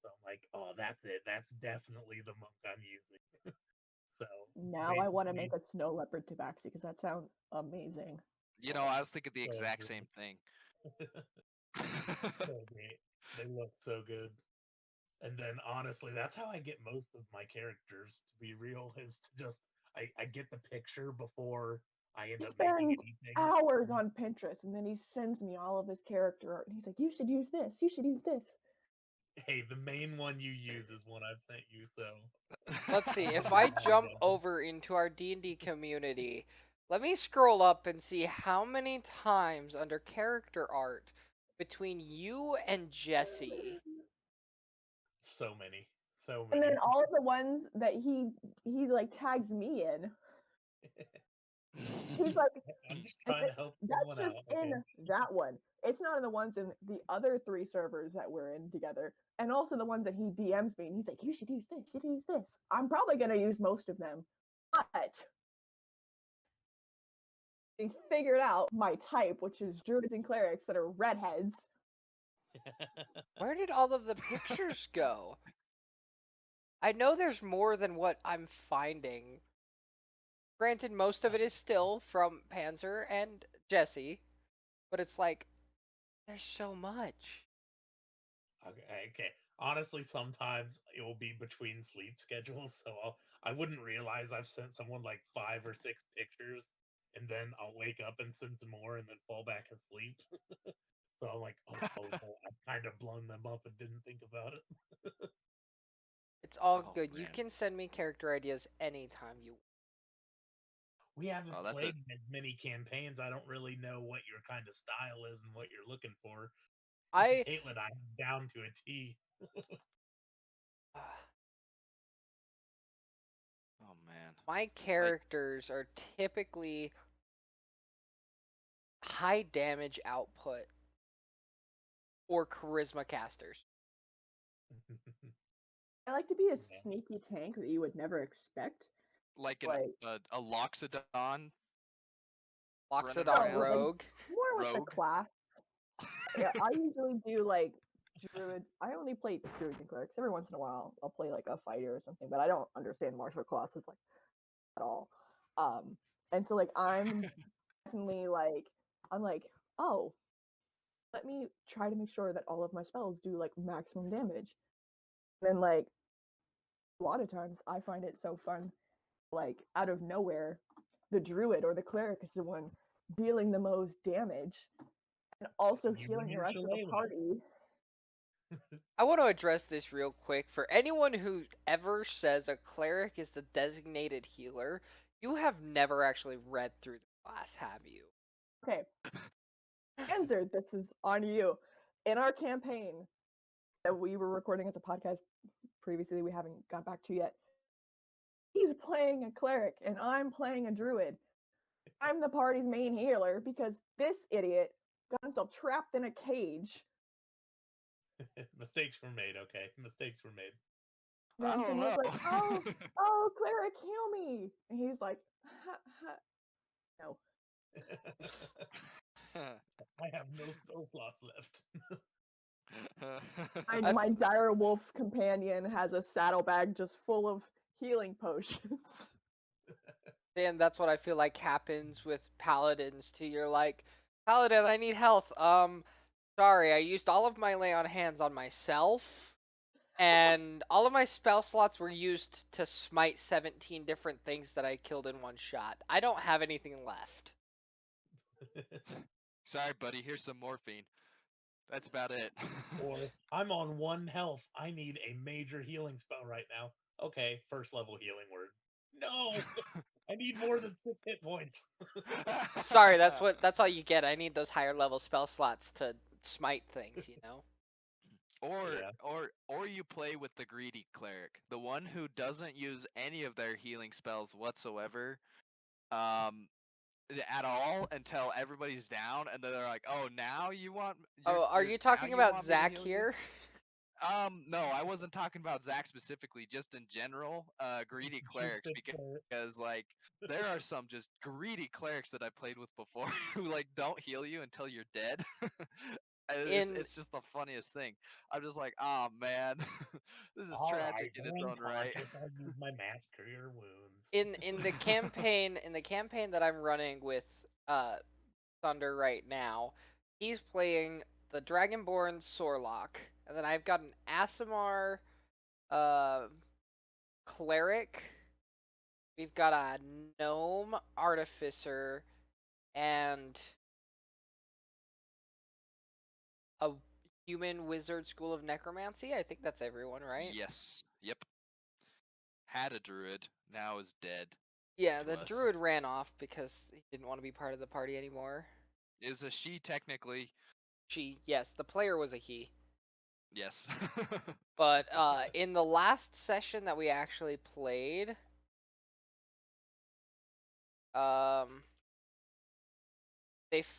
So I'm like, oh, that's it. That's definitely the monk I'm using. So Now I want to basically, make a snow leopard tabaxi because that sounds amazing. I was thinking the so exact good. same thing. So great. They look so good. And then honestly, that's how I get most of my characters, to be real, is to just I get the picture before I end He up making spends anything. hours on Pinterest, and then he sends me all of his character art, and he's like, "You should use this. You should use this." Hey, the main one you use is one I've sent you, so Let's see. I'll If give I you that jump one. over into our D&D community, let me scroll up and see how many times under character art between you and Jesse. So many. So And many. then all of the ones that he like tags me in, he's like, I'm just and trying to help that's someone just out, in okay? that one. It's not in the ones in the other 3 servers that we're in together, and also the ones that he DMs me, and he's like, "You should use this. You should use this." I'm probably gonna use most of them, but he's figured out my type, which is druids and clerics that are redheads. Where did all of the pictures go? I know there's more than what I'm finding. Granted, most of it is still from Panzer and Jesse, but it's like, there's so much. Okay. Honestly, sometimes it will be between sleep schedules, so I wouldn't realize I've sent someone like 5 or 6 pictures, and then I'll wake up and send some more, and then fall back asleep. So I'm like, oh, no, I've kind of blown them up and didn't think about it. It's all Oh, good. You man. can send me character ideas anytime you want. We haven't Oh, that's played as many campaigns. I don't really know what your kind of style is and what you're looking for. I Caitlin, I'm down to a T. Oh man. my characters are typically high damage output or charisma casters. I like to be a Yeah. sneaky tank that you would never expect. Like Like, a Loxodon running Loxodon no, like around Rogue. more with the rogue. class. Yeah, I usually do like druid. I only play druids and clerics. Every once in a while, I'll play like a fighter or something, but I don't understand martial classes like at all. And so like I'm definitely like I'm like, oh, let me try to make sure that all of my spells do like maximum damage. And then like a lot of times I find it so fun, like out of nowhere, the druid or the cleric is the one dealing the most damage and also You and healing the your rest of the shillelagh. party. I want to address this real quick. For anyone who ever says a cleric is the designated healer, you have never actually read through the class, have you? Okay, answer. This is on you. In our campaign that we were recording as a podcast previously, we haven't got back to yet. He's playing a cleric and I'm playing a druid. I'm the party's main healer because this idiot got himself trapped in a cage. Mistakes were made, okay? Mistakes were made. And I then don't someone's know. like, oh, cleric, heal me. And he's like, no. I have no spell slots left. My dire wolf companion has a saddlebag just full of healing potions. And that's what I feel like happens with paladins too. You're like, Paladin, I need health. Sorry, I used all of my lay on hands on myself, and all of my spell slots were used to smite 17 different things that I killed in one shot. I don't have anything left. Sorry, buddy. Here's some morphine. That's about it. Or I'm on 1 health. I need a major healing spell right now. Okay, first level healing word. No, I need more than 6 hit points. Sorry, that's all you get. I need those higher level spell slots to smite things, you know? Or Yeah. or you play with the greedy cleric, the one who doesn't use any of their healing spells whatsoever, um, at all until everybody's down, and then they're like, "Oh, now you want? Oh, are you Now talking you about want me to Zach heal you?" here? No, I wasn't talking about Zach specifically, just in general, greedy clerics, because like there are some just greedy clerics that I played with before who like don't heal you until you're dead. And In it's just the funniest thing. I'm just like, oh man, this is All tragic right, in when its I'm own right. conscious, I'll use my mass cure wounds. in the campaign that I'm running with Thunder right now, he's playing the Dragonborn Sorlock, and then I've got an Aasimar cleric. We've got a gnome artificer and a human wizard school of necromancy. I think that's everyone, right? Yes. Yep. Had a druid, now is dead. Yeah, to the us. druid ran off because he didn't want to be part of the party anymore. Is a she technically? Yes, the player was a he. Yes. But in the last session that we actually played, they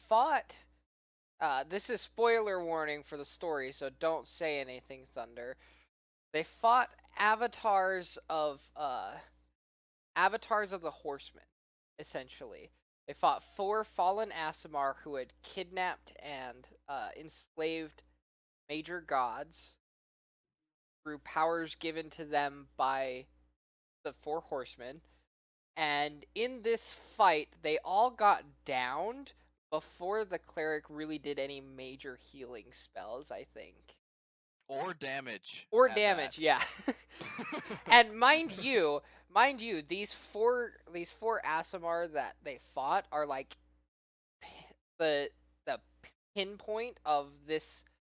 fought. This is spoiler warning for the story, so don't say anything, Thunder. They fought avatars of the Horsemen, essentially. They fought 4 fallen Aasimar who had kidnapped and enslaved major gods through powers given to them by the 4 Horsemen. And in this fight, they all got downed before the cleric really did any major healing spells, I think. Or damage. Or at damage, that. yeah. And mind you, these four Aasimar that they fought are like the pinpoint of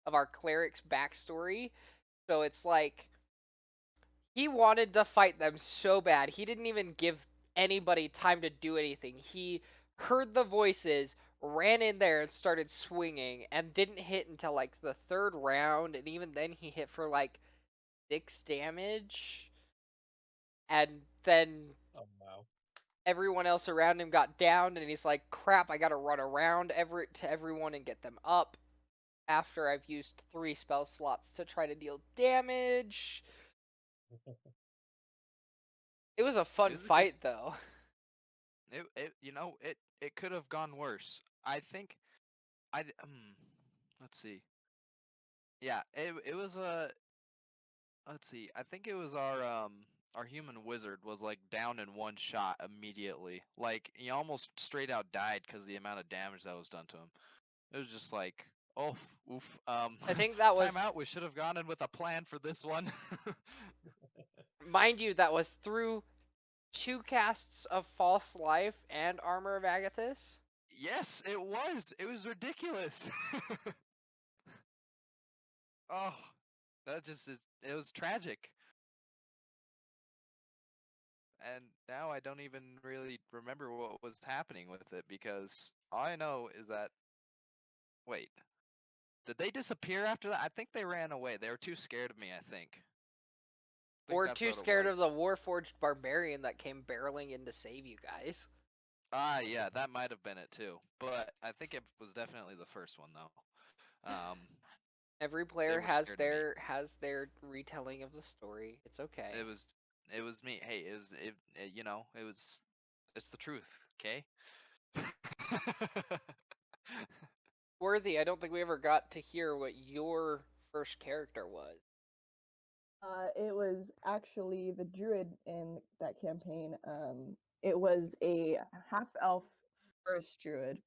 our cleric's backstory. So it's like he wanted to fight them so bad. He didn't even give anybody time to do anything. He heard the voices, ran in there and started swinging and didn't hit until like the 3rd round, and even then he hit for like 6 damage. And then Oh wow. everyone else around him got down, and he's like, crap, I gotta run around to everyone and get them up after I've used 3 spell slots to try to deal damage. It was a fun It was a good- fight, though. It could have gone worse. I think let's see. Yeah, it was a let's see. I think it was our human wizard was like down in one shot immediately. Like he almost straight out died because the amount of damage that was done to him. It was just like, oh, oof. I think that was, Time out. We should have gone in with a plan for this one. mind you, that was through 2 casts of False Life and Armor of Agathis. Yes, it was. It was ridiculous. Oh, it was tragic. And now I don't even really remember what was happening with it because all I know is that. Wait, did they disappear after that? I think they ran away. They were too scared of me, I think. Or That's too what it scared was. of the Warforged Barbarian that came barreling in to save you guys. Ah, yeah, that might have been it too. But I think it was definitely the first one though. Every player were has scared of me. their retelling of the story. It's okay. It was me. Hey, it's the truth, okay? Worthy, I don't think we ever got to hear what your first character was. It was actually the druid in that campaign. It was a half elf first druid.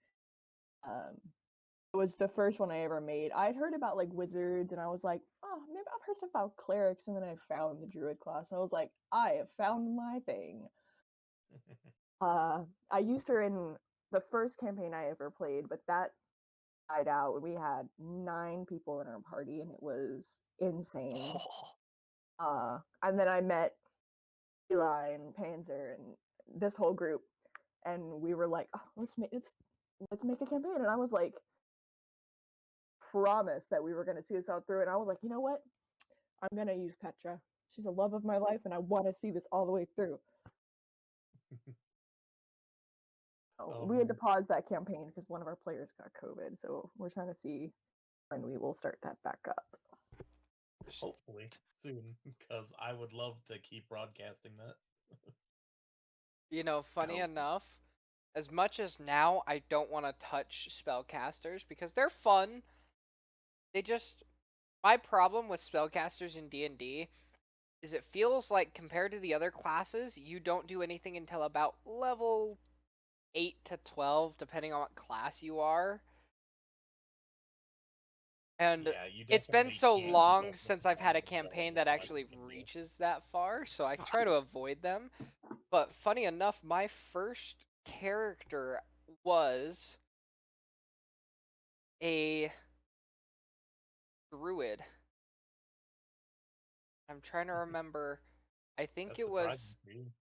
It was the first one I ever made. I'd heard about like wizards, and I was like, oh, maybe I've heard stuff about clerics, and then I found the druid class, and I was like, I have found my thing. I used her in the first campaign I ever played, but that died out. We had 9 people in our party, and it was insane. And then I met Eli and Panzer and this whole group, and we were like, oh, let's make a campaign. And I was like, promise that we were going to see this out through. And I was like, you know what? I'm going to use Petra. She's the love of my life, and I want to see this all the way through. We had to pause that campaign because one of our players got COVID. So we're trying to see when we will start that back up. Hopefully soon, because I would love to keep broadcasting that. You know, funny enough, as much as now I don't want to touch spellcasters because they're fun, my problem with spellcasters in D&D is it feels like compared to the other classes, you don't do anything until about level 8 to 12, depending on what class you are. And Yeah, you it's been definitely so can't long start with since the I've had a bottom of campaign the that unless actually it's a new. reaches that far, so I try to avoid them. But funny enough, my first character was a druid. I'm trying to remember. I think That's it was surprising for you.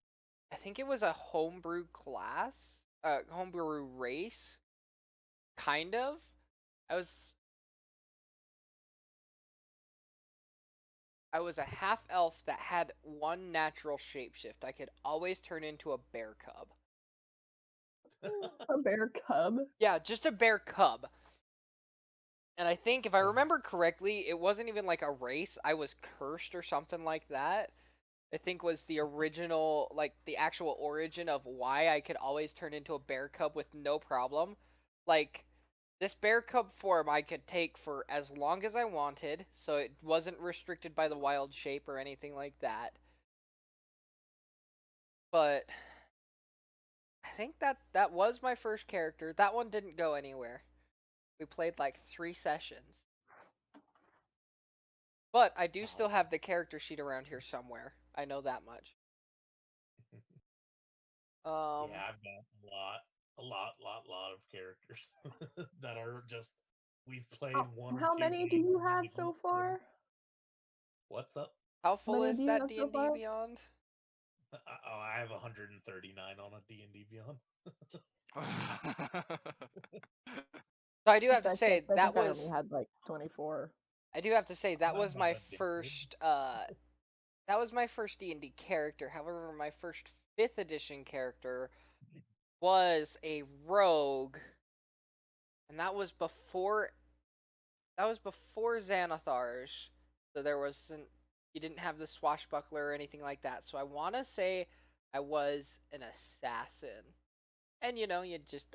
I think it was a homebrew class, homebrew race, kind of. I was I was a half elf that had one natural shapeshift. I could always turn into a bear cub. A bear cub. Yeah, just a bear cub. And I think if I Uh, remember correctly, it wasn't even like a race. I was cursed or something like that. I think was the original, like the actual origin of why I could always turn into a bear cub with no problem. Like this bear cub form I could take for as long as I wanted, so it wasn't restricted by the wild shape or anything like that. But I think that was my first character. That one didn't go anywhere. We played like 3 sessions. But I do still have the character sheet around here somewhere. I know that much. yeah, I've got a lot of characters that are just we've played one or How two many do games you and then have we so don't play 'em. far? What's up? How How full many is do you that have so D&D far? Beyond? Oh, I have 139 on a D&D Beyond. So I do have Last to I say checked, I think I only had like 24. I do have to say that I'm was not my addicted. first that was my first D&D character. However, my first 5th edition character was a rogue, and that was before Xanathar's. So there wasn't you didn't have the swashbuckler or anything like that. So I want to say I was an assassin. And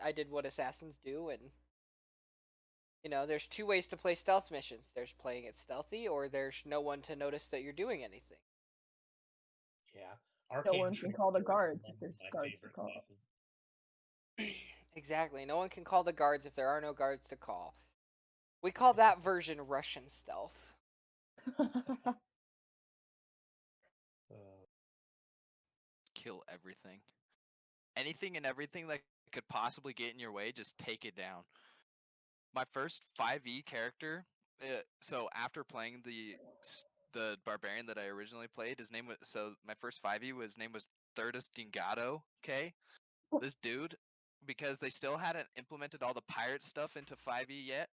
I did what assassins do, and there's 2 ways to play stealth missions. There's playing it stealthy, or there's no one to notice that you're doing anything. Yeah, No Arcane one can call the Trickster is guards one if of there's my guards to favorite call. classes. Exactly. No one can call the guards if there are no guards to call. We call that version Russian stealth. Uh, Kill everything. Anything and everything that could possibly get in your way, just take it down. My first 5e character, so after playing the barbarian that I originally played, his name was my first 5e was name was Thirdus Dingato. Okay, this dude, because they still hadn't implemented all the pirate stuff into 5e yet.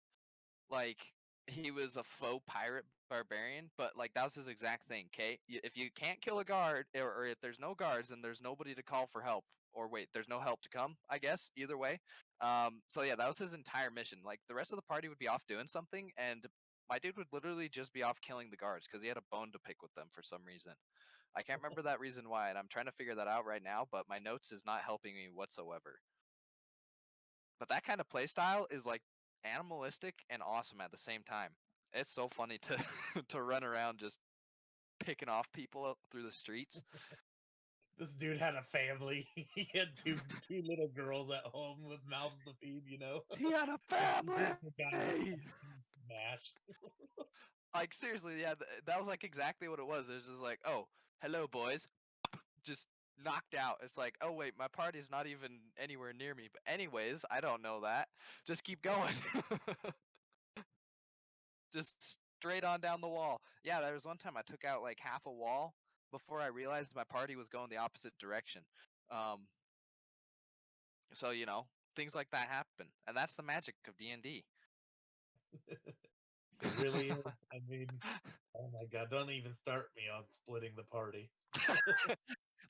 Like he was a faux pirate barbarian, but like that was his exact thing. Okay, if you can't kill a guard, or if there's no guards, then there's nobody to call for help. Or wait, there's no help to come. I guess either way. So yeah, that was his entire mission. Like the rest of the party would be off doing something, and my dude would literally just be off killing the guards because he had a bone to pick with them for some reason. I can't remember that reason why, and I'm trying to figure that out right now. But my notes is not helping me whatsoever. But that kind of play style is like animalistic and awesome at the same time. It's so funny to to run around just picking off people through the streets. this dude had a family. He had two little girls at home with mouths to feed. He had a Just the guy that family. fucking smash. Like seriously, yeah, that was like exactly what it was. It was just like, oh, hello boys, just knocked out. It's like, oh wait, my party's not even anywhere near me. But anyways, I don't know that. Just keep going. Just straight on down the wall. Yeah, there was one time I took out like half a wall before I realized my party was going the opposite direction. Um, so things like that happen, and that's the magic of D&D. It really is. I mean, oh my god, don't even start me on splitting the party.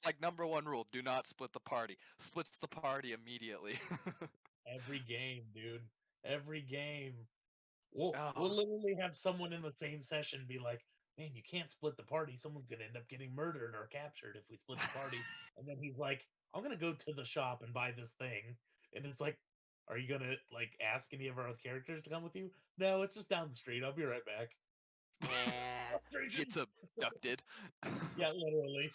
Like number one rule: do not split the party. Splits the party immediately. Every game, dude. Every game. We'll Oh, literally have someone in the same session be like, "Man, you can't split the party. Someone's gonna end up getting murdered or captured if we split the party." And then he's like, "I'm gonna go to the shop and buy this thing." And it's like, "Are you gonna like ask any of our characters to come with you?" No, it's just down the street. I'll be right back. Yeah. Frustration. gets abducted. Yeah, literally.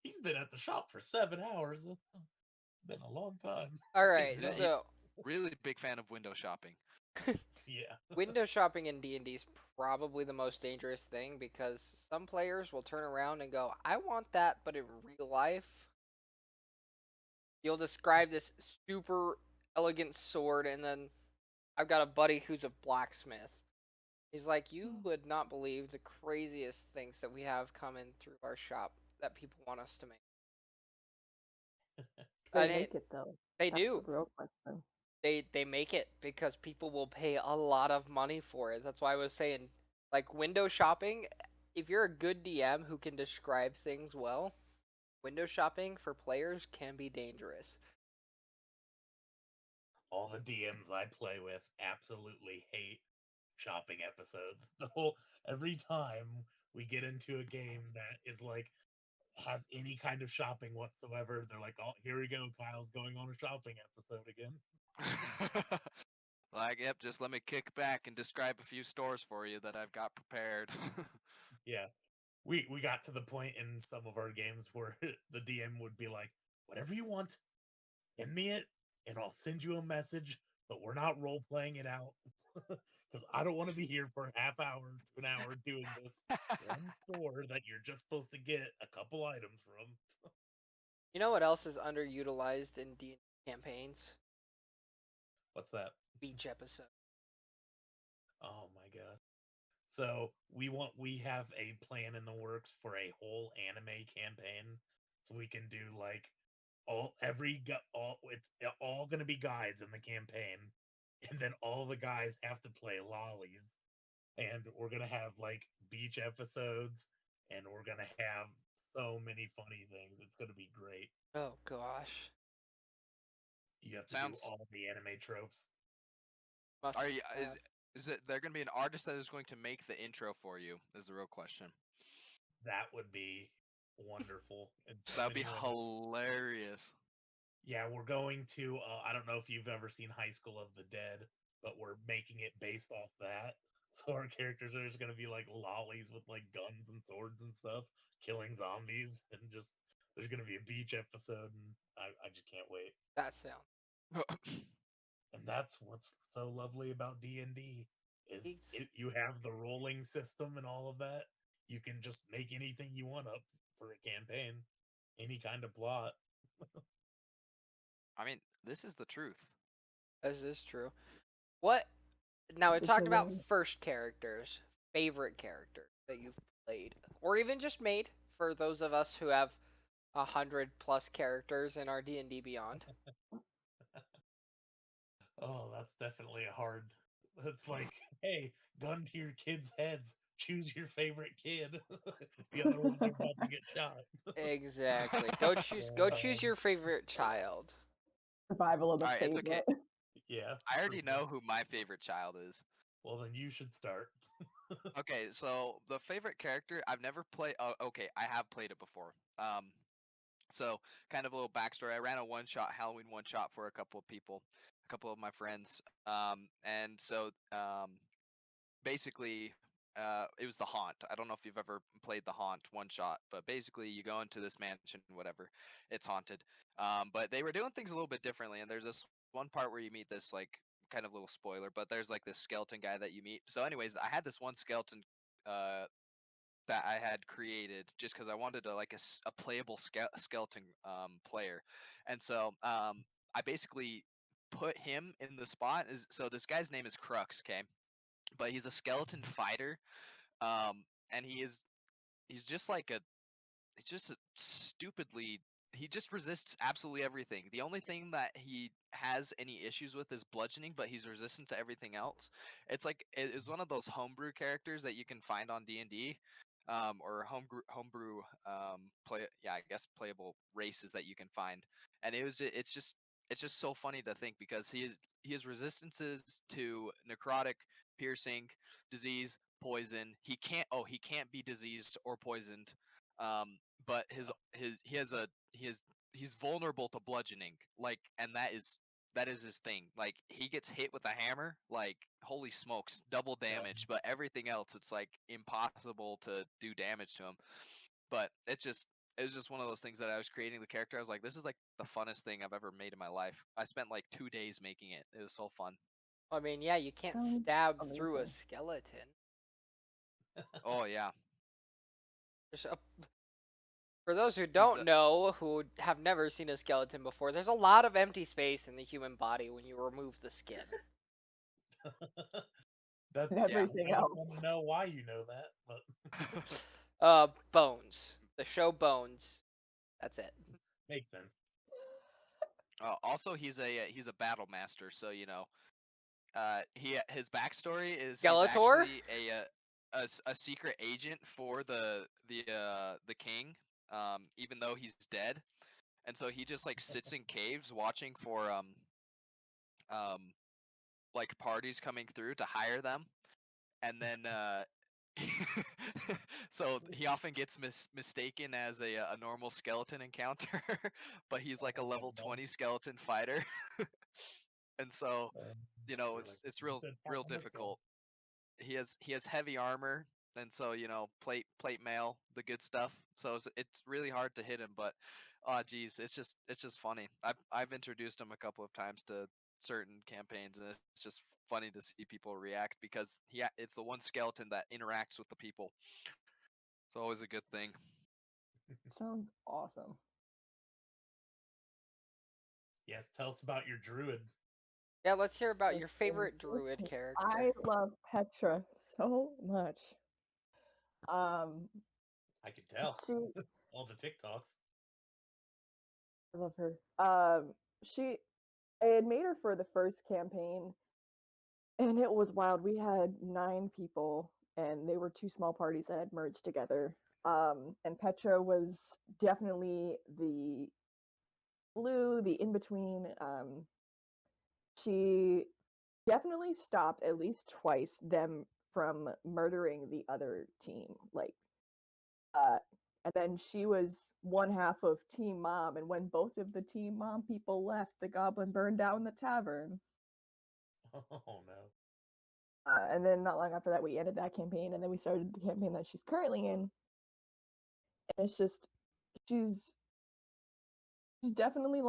He's been at the shop for 7 hours. It's been a long time. All See, right. yeah, So really big fan of window shopping. Yeah. Window shopping in D&D is probably the most dangerous thing because some players will turn around and go, "I want that, but in real life, you'll describe this super elegant sword, and then I've got a buddy who's a blacksmith. He's like, you would not believe the craziest things that we have coming through our shop that people want us to make. They And make it though. they That's do. the real question. They make it because people will pay a lot of money for it. That's why I was saying, like window shopping. If you're a good DM who can describe things well, window shopping for players can be dangerous. All the DMs I play with absolutely hate shopping episodes. The whole every time we get into a game that is like has any kind of shopping whatsoever, they're like, "Oh, here we go. Kyle's going on a shopping episode again." Like, yep, just let me kick back and describe a few stores for you that I've got prepared. Yeah, we got to the point in some of our games where the DM would be like, "Whatever you want, send me it, and I'll send you a message. But we're not role playing it out because I don't want to be here for a half hour to an hour doing this one store that you're just supposed to get a couple items from." You know what else is underutilized in D campaigns? What's that? Beach episode. Oh my god. So we have a plan in the works for a whole anime campaign, so we can do like all it's all gonna be guys in the campaign, and then all the guys have to play lollies, and we're gonna have like beach episodes, and we're gonna have so many funny things. It's gonna be great. Oh gosh. You have to do Sounds. all the anime tropes. Must Are you? have. Is it? They're gonna be an artist that is going to make the intro for you? Is the real question. That would be wonderful in so That'd be many ways. hilarious. Yeah, we're going to. I don't know if you've ever seen High School of the Dead, but we're making it based off that. So our characters are just going to be like lollies with like guns and swords and stuff, killing zombies, and just there's going to be a beach episode, and I just can't wait. That sound. And that's what's so lovely about D&D is Ex- you have the rolling system and all of that. You can just make anything you want up for a campaign, any kind of plot. I mean, this is the truth. This is true. What? Now we There's talked no about way. first characters, favorite characters that you've played, or even just made. For those of us who have 100+ characters in our D&D Beyond. Oh, that's definitely a hard. It's like, hey, gun to your kids' heads. Choose your favorite kid. The other ones are about to get shot. Exactly. Go choose your favorite child. Survival of the All right, it's okay. favorite. Yeah. I already for know sure. who my favorite child is. Well, then you should start. Okay, so the favorite character I've never played. Oh, okay, I have played it before. So kind of a little backstory. I ran a one shot Halloween one shot for a couple of people, a couple of my friends. And so basically, it was the Haunt. I don't know if you've ever played the Haunt one shot, but basically you go into this mansion, whatever, it's haunted. But they were doing things a little bit differently, and there's this one part where you meet this like kind of little spoiler, but there's like this skeleton guy that you meet. So, anyways, I had this one skeleton. That I had created just because I wanted like a playable skeleton player, and so I basically put him in the spot. So this guy's name is Crux, okay, but he's a skeleton fighter, and he's just like a it's just stupidly he just resists absolutely everything. The only thing that he has any issues with is bludgeoning, but he's resistant to everything else. It's like it is one of those homebrew characters that you can find on D&D, or homebrew play. Yeah, I guess playable races that you can find. And it's just so funny to think because he has resistances to necrotic, piercing, disease, poison. He can't be diseased or poisoned. But his he has a he has he's vulnerable to bludgeoning, like, and that is his thing. Like, he gets hit with a hammer, like, holy smokes, double Yeah. damage, but everything else it's like impossible to do damage to him. But it was just one of those things that I was creating the character. I was like, this is like the funnest thing I've ever made in my life. I spent like 2 days making it. It was so fun. I mean, yeah, you can't Sounds stab through a amazing. skeleton. Oh yeah, For those who he's don't know, who have never seen a skeleton before, there's a lot of empty space in the human body when you remove the skin. And That's Yeah. everything I else. don't want to know why you know that, but Bones. The show Bones. That's it. makes sense. Also, he's a battle master, so his backstory is he's Skeletor? actually a secret agent for the king, even though he's dead, and so he just like sits in caves watching for um like parties coming through to hire them, and then so he often gets mistaken as a normal skeleton encounter, but he's like a Oh, level no. 20 skeleton fighter, and so They're like, it's "What's that real on this guy?" difficult. He has heavy armor, and so plate mail, the good stuff. So it's really hard to hit him, but oh geez, it's just funny. I've introduced him a couple of times to certain campaigns, and it's just funny to see people react because it's the one skeleton that interacts with the people. It's always a good thing. Sounds awesome. Yes, tell us about your druid. Yeah, let's hear about Yes, your and favorite druid listen, character. I love Petra so much. Um, I can tell. she, All the TikToks. I love her. I had made her for the first campaign, and it was wild. We had 9 people, and they were 2 small parties that had merged together. And Petra was definitely the glue, the in between. She definitely stopped at least twice them from murdering the other team. Uh, and then she was one half of Team Mom, and when both of the Team Mom people left, the goblin burned down the tavern. Oh no. And then not long after that, we ended that campaign, and then we started the campaign that she's currently in. And it's just she's she's definitely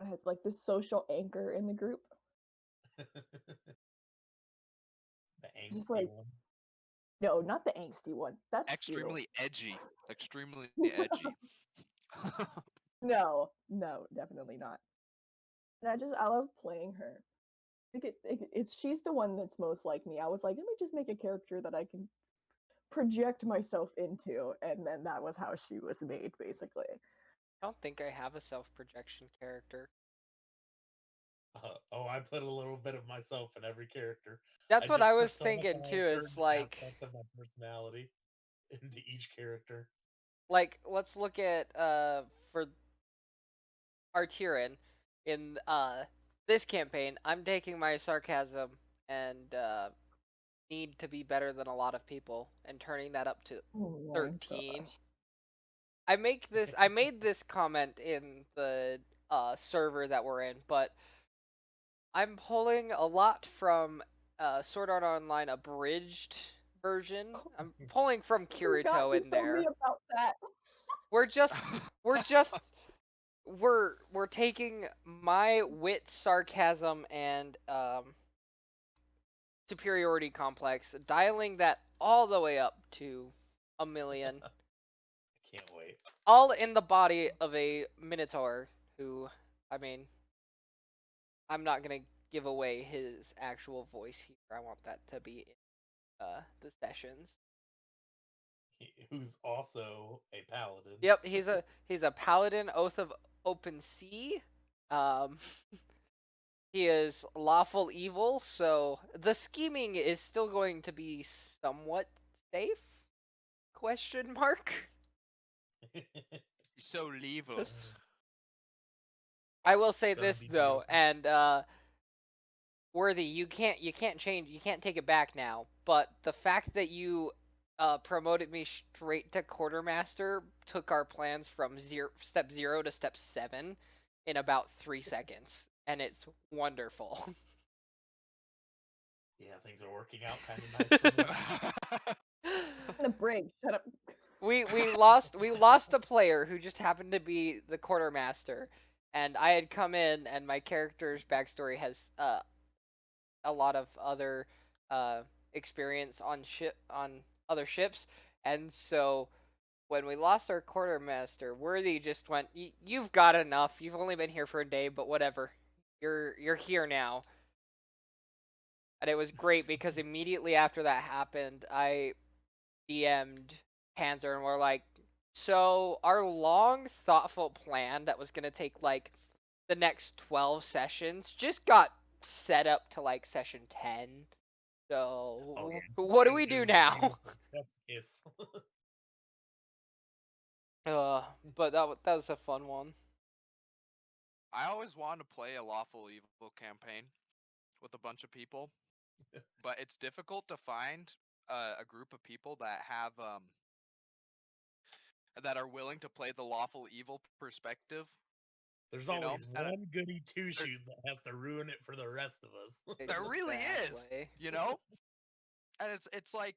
has like this social anchor in the group. The Just angsty one. no, not the angsty one. That's Stu. Extremely edgy. Extremely edgy. No, definitely not. And I love playing her. It's she's the one that's most like me. I was like, let me just make a character that I can project myself into, and then that was how she was made, basically. I don't think I have a self-projection character. I put a little bit of myself in every character. That's I what I just was thinking personify too. a It's certain like aspect of my personality into each character. let's look at for Artyrin in this campaign. I'm taking my sarcasm and need to be better than a lot of people and turning that up to Oh my 13. gosh. I made this comment in the server that we're in, but I'm pulling a lot from Sword Art Online abridged version. I'm pulling from Forgot Kirito you in told me there. about that. We're just we're just we're taking my wit, sarcasm, and superiority complex, dialing that all the way up to a million, I can't wait. all in the body of a Minotaur who, I mean, I'm not gonna give away his actual voice here. I want that to be in the sessions. Who's also a paladin. Yep, he's a paladin, oath of open sea. Um, he is lawful evil, so the scheming is still going to be somewhat safe? Question mark. So evil. I will say It's gonna this be though, beautiful. and Worthy, you can't change, you can't take it back now. But the fact that you promoted me straight to quartermaster took our plans from step 0 to step 7 in about 3 seconds, and it's wonderful. Yeah, things are working out kind of nice for me. The brig. Shut up. we lost a player who just happened to be the quartermaster, and I had come in, and my character's backstory has a lot of other experience on other ships, and so when we lost our quartermaster, Worthy just went, "You've got enough. You've only been here for a day, but whatever. You're here now." And it was great because immediately after that happened, I DM'd Panzer and we're like, "So our long, thoughtful plan that was gonna take like the next 12 sessions just got set up to like session 10. Oh So yeah. what do we do now?" That's kiss. But that was a fun one. I always wanted to play a lawful evil campaign with a bunch of people, but it's difficult to find a group of people that have that are willing to play the lawful evil perspective. There's You know, always and one goody two shoes that has to ruin it for the rest of us. there really is, Exactly. you know. And it's like,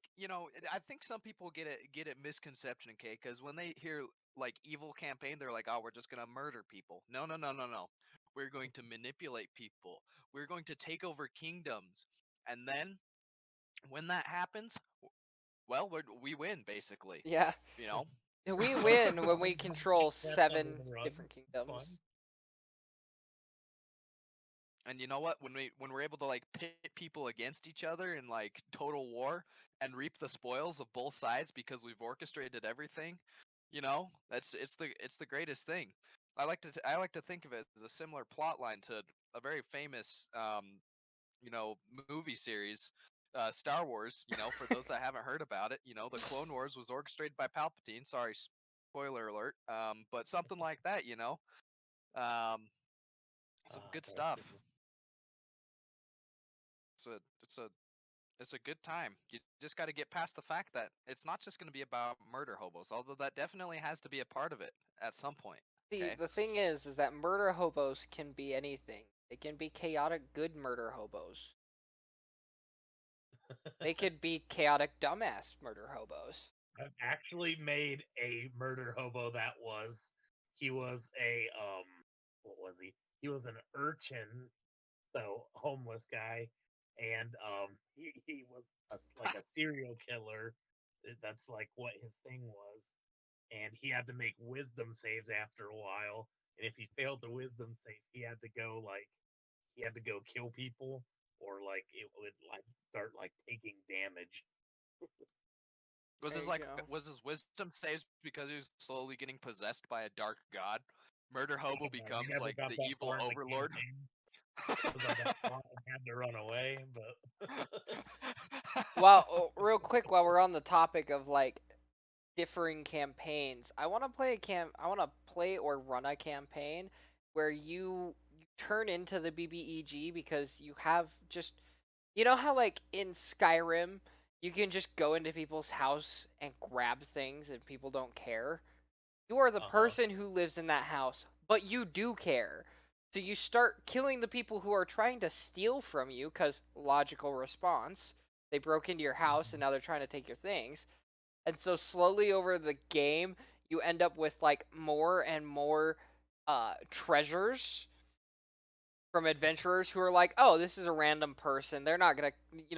I think some people get it misconception, okay? Because when they hear like evil campaign, they're like, oh, we're just gonna murder people. No, no, no, no, no. We're going to manipulate people. We're going to take over kingdoms, and then when that happens, well, we win basically. Yeah. You know. We win when we Fix control that 7 under the rug. different It's kingdoms. fine. And you know what? When we're able to like pit people against each other in like total war and reap the spoils of both sides because we've orchestrated everything, it's the greatest thing. I like to think of it as a similar plot line to a very famous movie series, Star Wars. For those that haven't heard about it, the Clone Wars was orchestrated by Palpatine. Sorry, spoiler alert. But something like that. Um, some good Darth stuff. Vader. It's a good time. You just got to get past the fact that it's not just going to be about murder hobos, although that definitely has to be a part of it at some point. See, Okay. the thing is that murder hobos can be anything. They can be chaotic good murder hobos. They could be chaotic dumbass murder hobos. I've actually made a murder hobo that he was a what was he? He was an urchin, so homeless guy, and he was like a serial killer. That's like what his thing was, and he had to make wisdom saves after a while. And if he failed the wisdom save, he had to go kill people, or like it would like start like taking damage. Was There his you go. was his wisdom saves because he was slowly getting possessed by a dark god? Murder hobo We becomes never like got the that evil far in the overlord. campaign because I got caught and had to run away. But Well, real quick, while we're on the topic of like differing campaigns, I want to I want to play or run a campaign where you turn into the BBEG because you have just you know how like in Skyrim you can just go into people's house and grab things and people don't care. You are the uh-huh. person who lives in that house, but you do care. So you start killing the people who are trying to steal from you cuz logical response. They broke into your house and now they're trying to take your things. And so slowly over the game, you end up with like more and more treasures from adventurers who are like, "Oh, this is a random person. They're not gonna,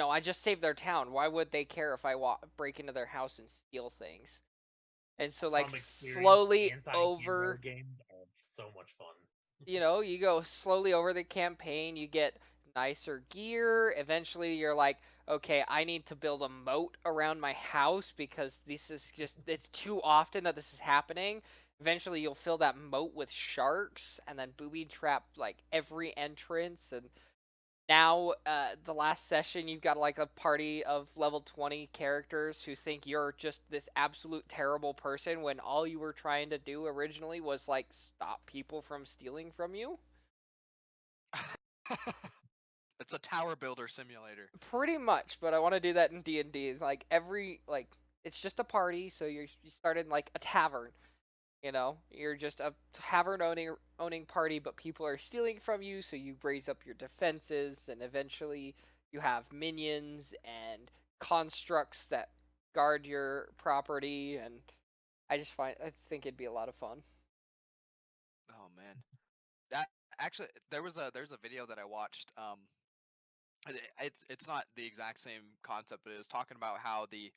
I just saved their town. Why would they care if I break into their house and steal things?" And so like From experience, slowly anti-hero over, games are so much fun. you go slowly over the campaign, you get nicer gear. Eventually, you're like, okay, I need to build a moat around my house because this is just, it's too often that this is happening. Eventually, you'll fill that moat with sharks and then booby trap like every entrance. And now, the last session, you've got like a party of level 20 characters who think you're just this absolute terrible person when all you were trying to do originally was like stop people from stealing from you. It's a tower builder simulator. Pretty much, but I want to do that in D&D. Like it's just a party, so you start in like a tavern. You're just a tavern owning party, but people are stealing from you, so you raise up your defenses, and eventually you have minions and constructs that guard your property, and I think it'd be a lot of fun. Oh man, that actually there's a video that I watched. It's not the exact same concept, but it was talking about how the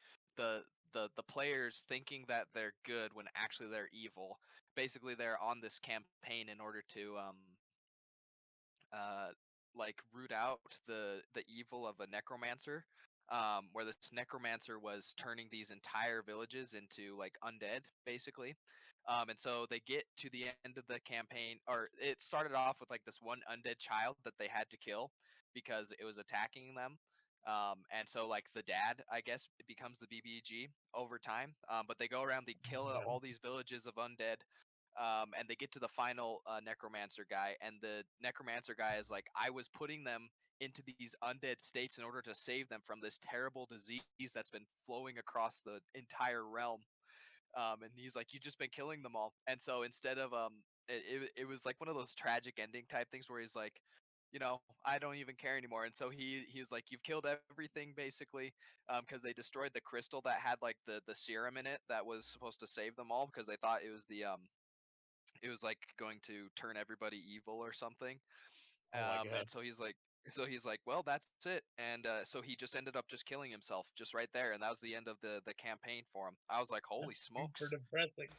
the players thinking that they're good when actually they're evil. Basically, they're on this campaign in order to uh like root out the evil of a necromancer, where this necromancer was turning these entire villages into like undead basically. And so they get to the end of the campaign, or it started off with like this one undead child that they had to kill because it was attacking them. And so like the dad, I guess, it becomes the BBG over time. But they go around, they kill Yeah. all these villages of undead, and they get to the final necromancer guy, and the necromancer guy is like, I was putting them into these undead states in order to save them from this terrible disease that's been flowing across the entire realm. And he's like, you just been killing them all. And so instead of it was like one of those tragic ending type things where he's like, I don't even care anymore. And so he was like, you've killed everything basically, because they destroyed the crystal that had like the serum in it that was supposed to save them all, because they thought it was like going to turn everybody evil or something. Oh my god. And so he's like, well, that's it. And so he just ended up just killing himself just right there, and that was the end of the campaign for him. I was like, holy That's super smokes. depressing.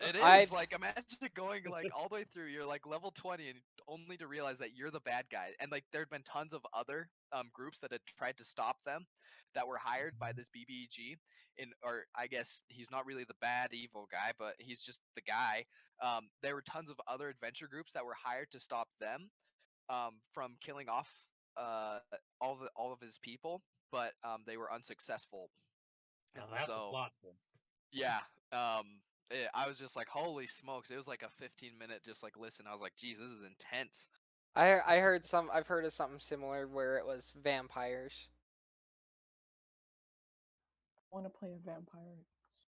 It I is like, imagine going like all the way through. You're like level 20, and only to realize that you're the bad guy. And like there'd been tons of other groups that had tried to stop them, that were hired by this BBG. Or I guess he's not really the bad evil guy, but he's just the guy. There were tons of other adventure groups that were hired to stop them from killing off uh, all of his people, but they were unsuccessful. Now And that's a so plot twist. yeah, I was just like, holy smokes! It was like a 15-minute just like listen. I was like, geez, this is intense. I've heard of something similar where it was vampires. I want to play a vampire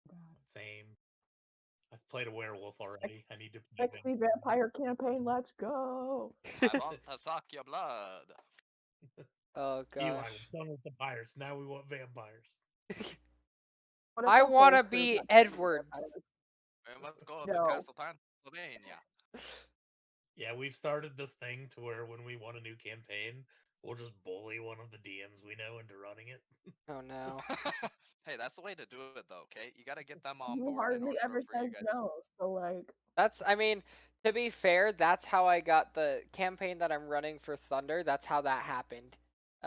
so bad. Same. I've played a werewolf already. I need to play a XP vampire campaign, let's go! I want to suck your blood. Oh Eli, gosh. we're done with the pirates. Now we want vampires. What if I the want whole to crew's be not Edward. vampires? And let's go to No. Castle Transylvania. Yeah, we've started this thing to where when we want a new campaign, we'll just bully one of the DMs we know into running it. Oh no. Hey, that's the way to do it, though. Okay, you got to get them on He board in hardly order ever for you says guys. no, so like, I mean, to be fair, that's how I got the campaign that I'm running for Thunder. That's how that happened.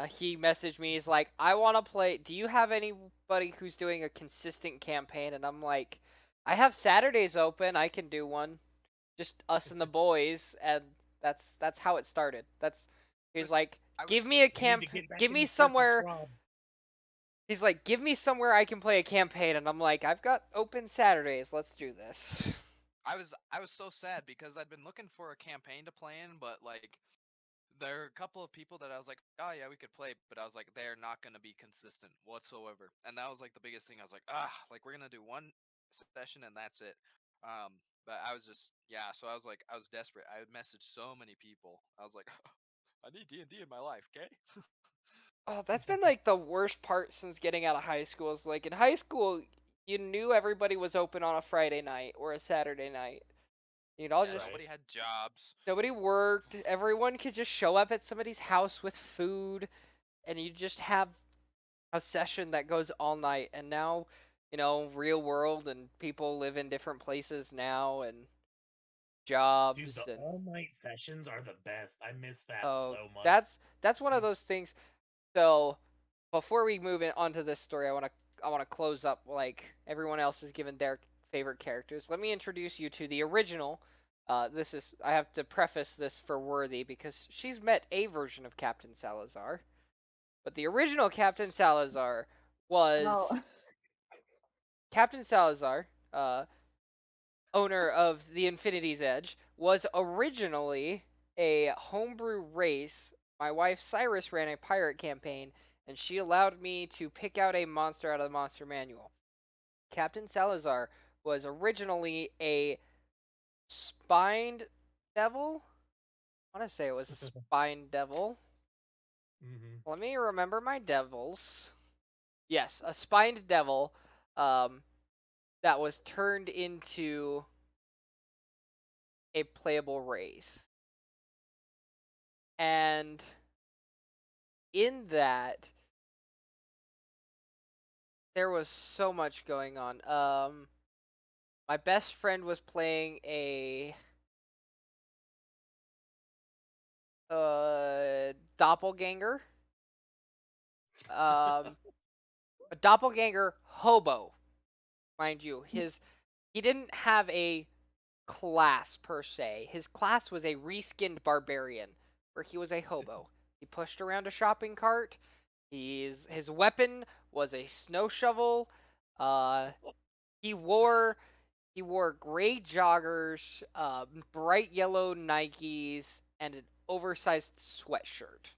He messaged me. He's like, I want to play. Do you have anybody who's doing a consistent campaign? And I'm like, I have Saturdays open. I can do one. Just us and the boys. And that's how it started. He's like, I give was me a We need to camp. get back Give me into Chris's somewhere. Strahd. He's like, give me somewhere I can play a campaign. And I'm like, I've got open Saturdays. Let's do this. I was so sad because I'd been looking for a campaign to play in, but like there are a couple of people that I was like, oh yeah, we could play, but I was like, they're not gonna be consistent whatsoever, and that was like the biggest thing. I was like, like we're gonna do one session and that's it. But I was just so I was like, I was desperate. I would message so many people. I was like, I need D&D in my life, okay? Oh, that's been like the worst part since getting out of high school. Is like in high school, you knew everybody was open on a Friday night or a Saturday night. You'd all Yeah, just nobody had jobs. nobody worked. Everyone could just show up at somebody's house with food, and you just have a session that goes all night. And now, real world and people live in different places now and Dude, jobs the and all-night sessions are the best. I miss that oh, so much. that's one of those things. So before we move onto this story, I want to close up like everyone else has given their favorite characters. Let me introduce you to the original. I have to preface this for Worthy because she's met a version of Captain Salazar, but the original Captain Salazar was no. Captain Salazar, owner of the Infinity's Edge, was originally a homebrew race. My wife Cyrus ran a pirate campaign, and she allowed me to pick out a monster out of the monster manual. Captain Salazar was originally a spined devil. I want to say it was a spined devil. Mm-hmm. Let me remember my devils. Yes, a spined devil that was turned into a playable race. And in that there was so much going on. My best friend was playing a doppelganger. A doppelganger hobo, mind you. He didn't have a class per se. His class was a reskinned barbarian, where he was a hobo. He pushed around a shopping cart. His weapon was a snow shovel. Uh, he wore gray joggers, bright yellow Nikes, and an oversized sweatshirt.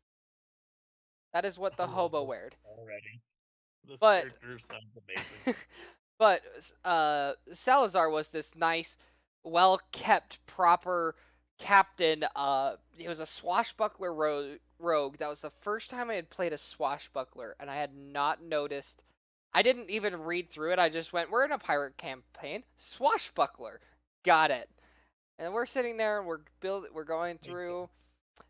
That is what I the love hobo this weared. already. This But character sounds amazing. but Salazar was this nice, well-kept, proper captain. He was a swashbuckler rogue. That was the first time I had played a swashbuckler, and I had not noticed. I didn't even read through it. I just went, "We're in a pirate campaign. Swashbuckler, got it." And we're sitting there, and we're going Makes through,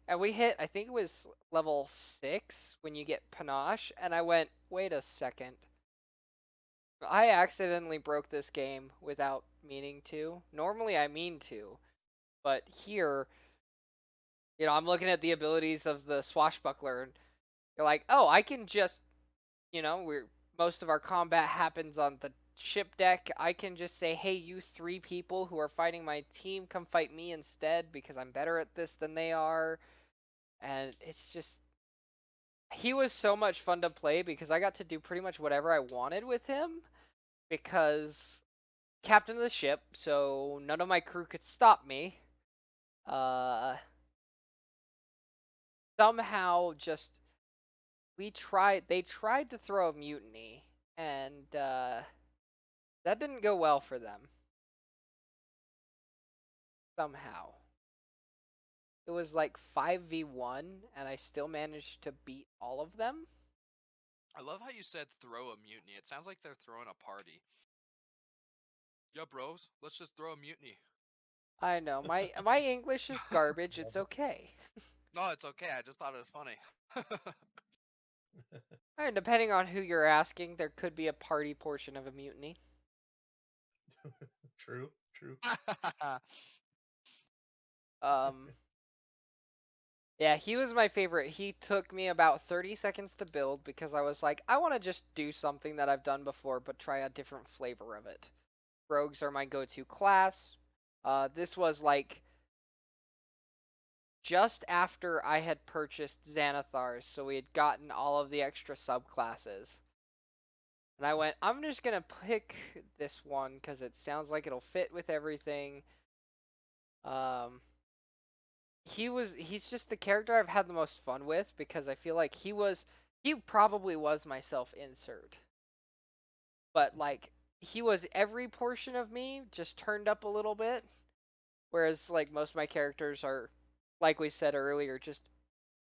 and we hit. I think it was level 6 when you get panache, and I went, "Wait a second. I accidentally broke this game without meaning to. Normally I mean to, but here, I'm looking at the abilities of the swashbuckler, and you're like, oh, I can just, most of our combat happens on the ship deck. I can just say, hey, you 3 people who are fighting my team, come fight me instead because I'm better at this than they are. And it's just, he was so much fun to play because I got to do pretty much whatever I wanted with him because captain of the ship, so none of my crew could stop me. Somehow, just they tried to throw a mutiny, and that didn't go well for them. Somehow, it was like 5v1, and I still managed to beat all of them. I love how you said throw a mutiny. It sounds like they're throwing a party. Yeah, bros, let's just throw a mutiny. I know my English is garbage. It's okay. No, it's okay. I just thought it was funny. And depending on who you're asking, there could be a party portion of a mutiny. True. Um, Yeah, he was my favorite. He took me about 30 seconds to build because I was like, I want to just do something that I've done before, but try a different flavor of it. Rogues are my go-to class. This was like just after I had purchased Xanathars, so we had gotten all of the extra subclasses. And I went, I'm just going to pick this one because it sounds like it'll fit with everything. He's just the character I've had the most fun with because I feel like he probably was my self-insert. But like he was every portion of me just turned up a little bit. Whereas like most of my characters are, like we said earlier, just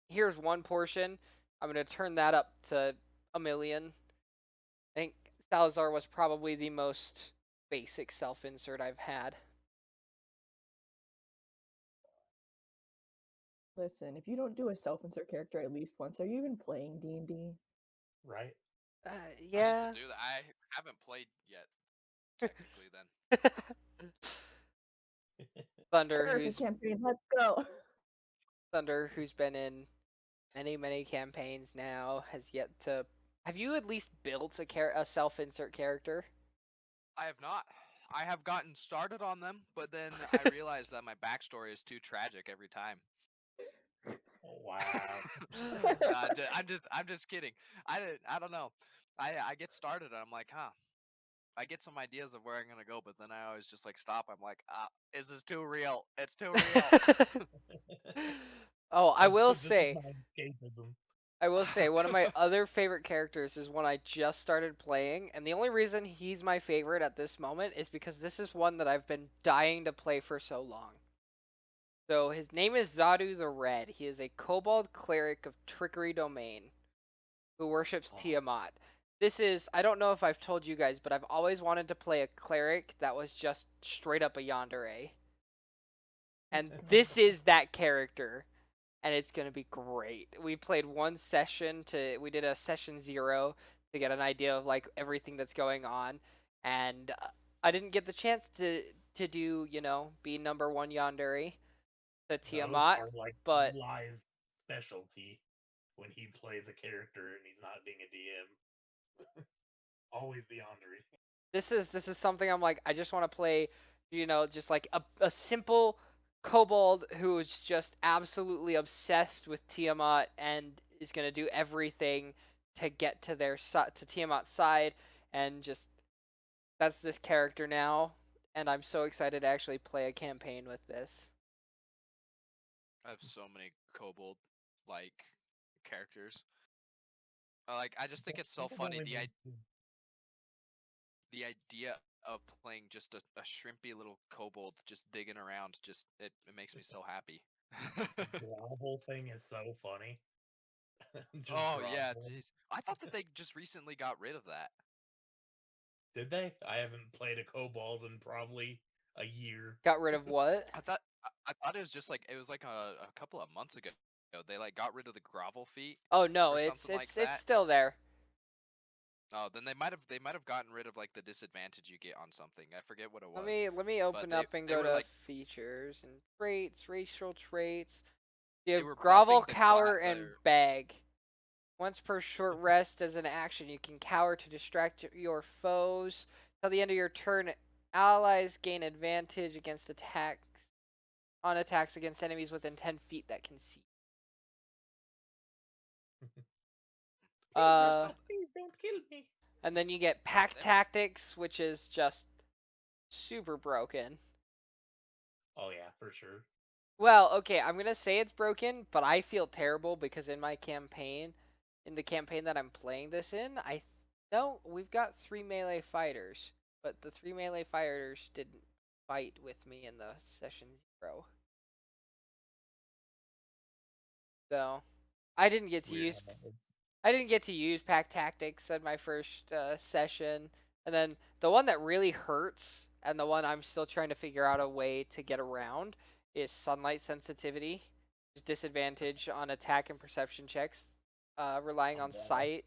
here's one portion. I'm gonna turn that up to a million. I think Salazar was probably the most basic self-insert I've had. Listen, if you don't do a self-insert character at least once, are you even playing D&D? Right? Yeah. I need to do that. I haven't played yet, technically. Then Thunder, Perfect campaign, let's go. who's been in many campaigns now, has yet to. Have you at least built a self-insert character? I have not. I have gotten started on them, but then I realized that my backstory is too tragic every time. Oh, wow. I'm just kidding. I don't know. I get started and I'm like, huh. I get some ideas of where I'm gonna go, but then I always just like stop. I'm like, is this too real? It's too real. Oh, This is my escapism. I will say one of my other favorite characters is one I just started playing, and the only reason he's my favorite at this moment is because this is one that I've been dying to play for so long. So his name is Zadu the Red. He is a kobold cleric of Trickery Domain who worships Tiamat. I don't know if I've told you guys, but I've always wanted to play a cleric that was just straight up a yandere. And this is that character. and it's gonna be great. We played one session we did a session 0 to get an idea of like everything that's going on, and I didn't get the chance to do be number 1 yandere to Those Tiamat, are like but Eli's specialty when he plays a character and he's not being a DM. Always the Andre. this is something I'm like I just want to play, just like a simple kobold who's just absolutely obsessed with Tiamat and is gonna do everything to get to to Tiamat's side, and just that's this character now, and I'm so excited to actually play a campaign with this. I have so many kobold like characters. Like I just think it's so I've funny only made the idea of playing just a shrimpy little kobold just digging around. Just it makes me so happy. the whole thing is so funny. Just Oh yeah, groveling. jeez. I thought that they just recently got rid of that. Did they? I haven't played a kobold in probably a year. Got rid of what? I thought it was just like it was like a couple of months ago. They like got rid of the grovel feet Oh no, or it's something it's like it's that. still there. Oh, then they might have gotten rid of like the disadvantage you get on something. I forget what it was. Let me But open up and they go were to like features and traits, racial traits. You they have were grovel, buffing the cower, and their bag. Once per short rest as an action, you can cower to distract your foes. Till the end of your turn, allies gain advantage against attacks against enemies within 10 feet that can see. Please, Uh, Marcel, please don't kill me. and then you get pack Them- tactics, which is just super broken. Oh yeah, for sure. Well, okay, I'm gonna say it's broken, but I feel terrible because in the campaign that I'm playing this in, we've got 3 melee fighters, but the 3 melee fighters didn't fight with me in the session 0. So I didn't get It's to weird use how that works. I didn't get to use pack tactics in my first session, and then the one that really hurts, and the one I'm still trying to figure out a way to get around, is sunlight sensitivity. Disadvantage on attack and perception checks, relying Oh on wow. sight.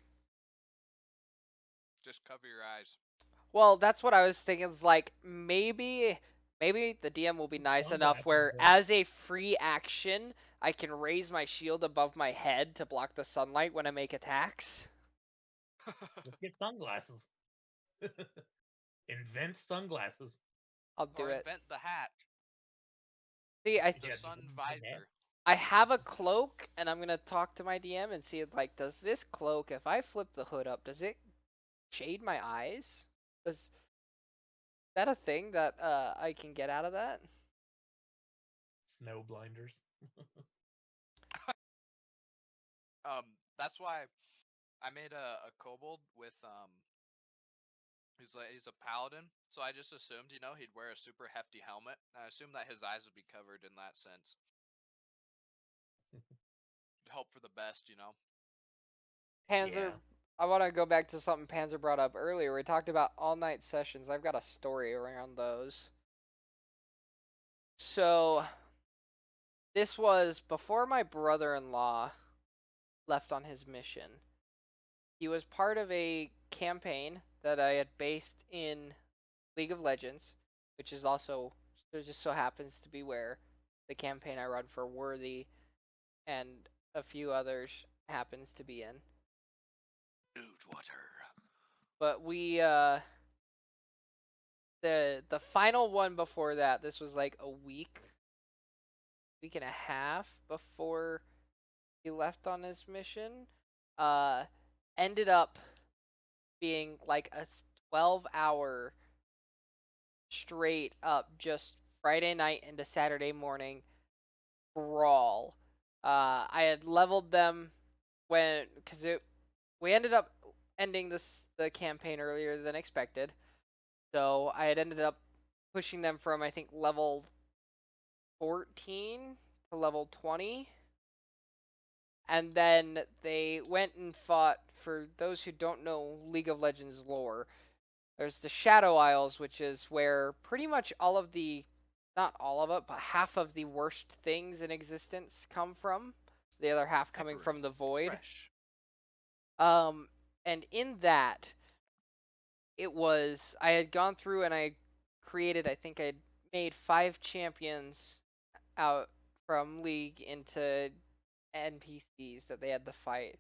just cover your eyes. Well, that's what I was thinking. Is like maybe the DM will be nice enough Sunglasses, where, bro. as a free action, I can raise my shield above my head to block the sunlight when I make attacks. Just get sunglasses. Invent sunglasses. I'll do Or it. invent the hat, See, the Yeah, just sun invent that. visor. I have a cloak, and I'm gonna talk to my DM and see like, does this cloak, if I flip the hood up, does it shade my eyes? Is that a thing that I can get out of that? Snow blinders. That's why I made a kobold with he's a paladin, so I just assumed he'd wear a super hefty helmet. I assumed that his eyes would be covered in that sense. Hope for the best. Panzer, Yeah. I want to go back to something Panzer brought up earlier. We talked about all night sessions. I've got a story around those. So, this was before my brother-in-law left on his mission. He was part of a campaign that I had based in League of Legends, which is also, it just so happens to be where the campaign I run for Worthy and a few others happens to be in. Water. But the final one before that, this was like a week and a half before he left on his mission, uh ended up being like a 12-hour straight up just Friday night into Saturday morning brawl. I had leveled them we ended up ending the campaign earlier than expected. So I had ended up pushing them from, I think, level 14 to level 20. And then they went and fought, for those who don't know League of Legends lore, there's the Shadow Isles, which is where pretty much not all of it, but half of the worst things in existence come from. the other half coming from Peppery, the void. fresh. And in that, it was I had gone through and I created. I think I made 5 champions out from League into NPCs that they had to fight,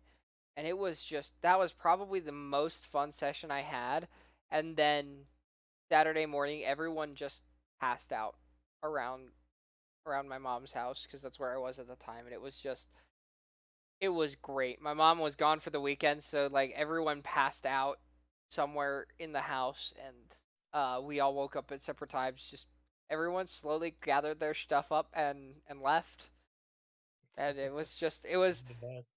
and it was just that was probably the most fun session I had. And then Saturday morning, everyone just passed out around my mom's house because that's where I was at the time, and it was great. My mom was gone for the weekend, so like everyone passed out somewhere in the house, and we all woke up at separate times. Just everyone slowly gathered their stuff up and left, and it was just It's the best.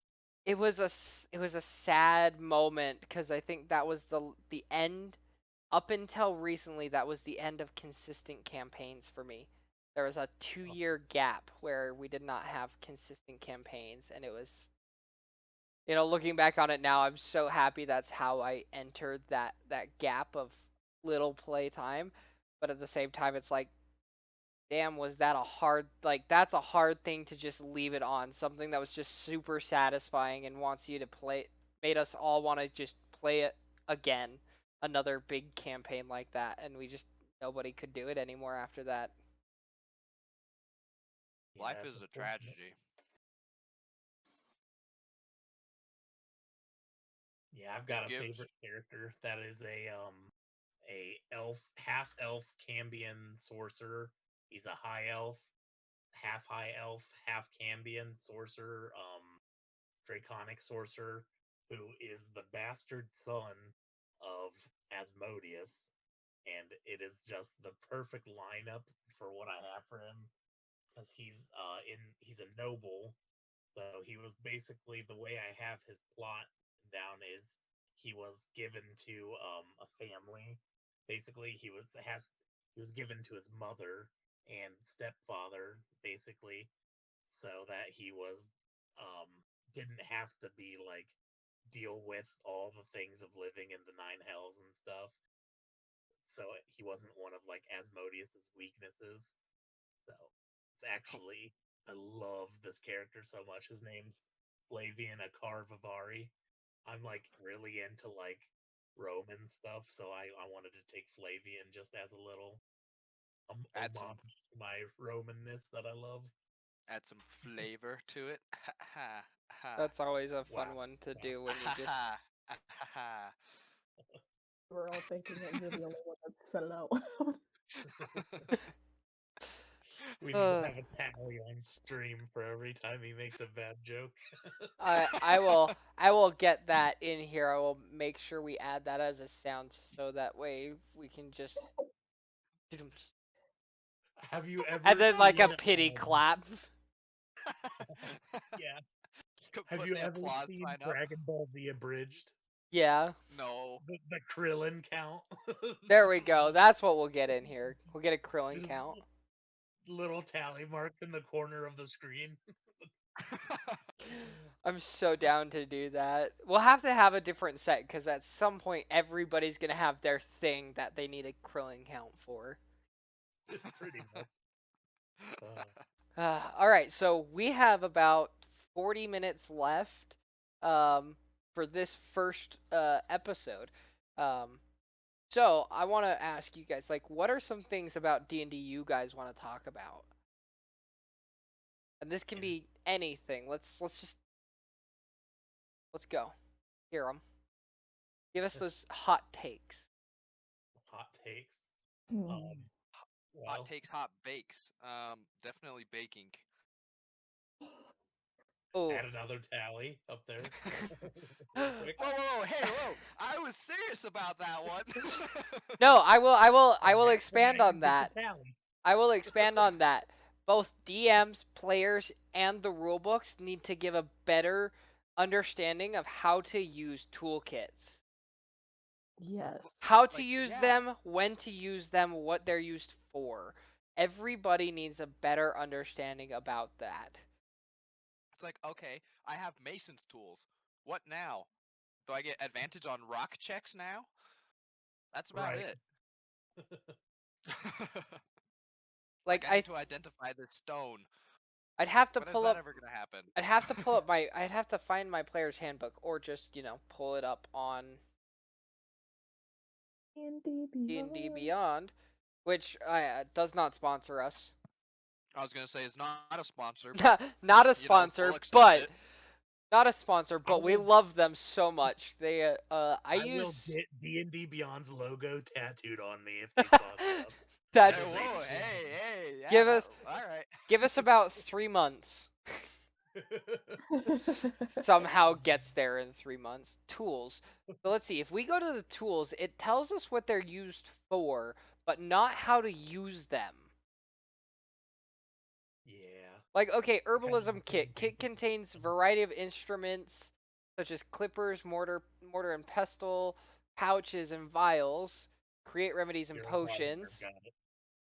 it was a sad moment because I think that was the end. Up until recently, that was the end of consistent campaigns for me. There was a 2 year gap where we did not have consistent campaigns, and it was, looking back on it now, I'm so happy that's how I entered that gap of little play time. But at the same time, it's like, damn, was that a hard that's a hard thing to just leave it on. Something that was just super satisfying and wants you to play, made us all want to just play it again. Another big campaign like that, and we just nobody could do it anymore after that. Yeah, Life it's is a unfortunate. tragedy. Yeah, I've got a gives- favorite character that is a elf, half elf Cambion sorcerer. He's a high elf, half Cambion sorcerer, draconic sorcerer, who is the bastard son of Asmodeus, and it is just the perfect lineup for what I have for him because he's a noble. So he was basically, the way I have his plot down is he was given to a family. Basically, he was given to his mother and stepfather, basically, so that he was um didn't have to be like deal with all the things of living in the nine hells and stuff. So he wasn't one of like Asmodeus's weaknesses. So it's actually, I love this character so much. His name's Flavian Akarvavari. I'm like really into like Roman stuff, so I wanted to take Flavian just as a little Add some homage to my Romanness that I love. add some flavor to it. Ha ha ha. That's always a fun Wow. one to Wow. do when you just. Ha ha. We're all thinking that you're the only one that's said it out loud. We need to have a tally on stream for every time he makes a bad joke. I will get that in here. I will make sure we add that as a sound so that way we can just. Have you ever And then like a seen pity clap. yeah. Could Have put you the ever applause seen sign up. Dragon Ball Z Abridged? Yeah. No. The Krillin count? There we go. That's what we'll get in here. We'll get a Krillin Just count. little tally marks in the corner of the screen. I'm so down to do that. We'll have to have a different set because at some point everybody's gonna have their thing that they need a Krillin count for. Pretty much. All right, so we have about 40 minutes left for this first episode. So I want to ask you guys, like, what are some things about D&D you guys want to talk about? And this can be anything. Let's go. Hear them. Give us those hot takes. Hot takes. Hmm. Well, Hot takes, hot bakes. Definitely baking. Oh. add another tally up there. Whoa, whoa, hey, whoa! I was serious about that one. No, I will And that's expand why you on get that. the tally. I will expand on that. Both DMs, players, and the rulebooks need to give a better understanding of how to use toolkits. Yes. How to Like, use yeah. them, when to use them, what they're used for. Everybody needs a better understanding about that. It's like, okay, I have Mason's tools. What now? Do I get advantage on rock checks now? That's about Right. it. Like I need to identify the stone. I'd have to When is pull that up. ever gonna happen? I'd have to pull up my. I'd have to find my player's handbook, or just pull it up on D&D D&D Beyond. Beyond, which does not sponsor us. I was gonna say it's not a sponsor, but Not a we'll sponsor, accept but it. not a sponsor, but we will- love them so much. They I I use will get D&D Beyond's logo tattooed on me if they sponsor us. that. Hey, is a whoa, shame. hey, yeah, Give us- all right. Give us about 3 months. Somehow gets there in 3 months. Tools. So let's see. If we go to the tools, it tells us what they're used for, but not how to use them. Yeah. Like, okay, Kind of herbalism kit. Kit contains a variety of instruments such as clippers, mortar and pestle, pouches, and vials. Create remedies and You're right, potions. I've got it.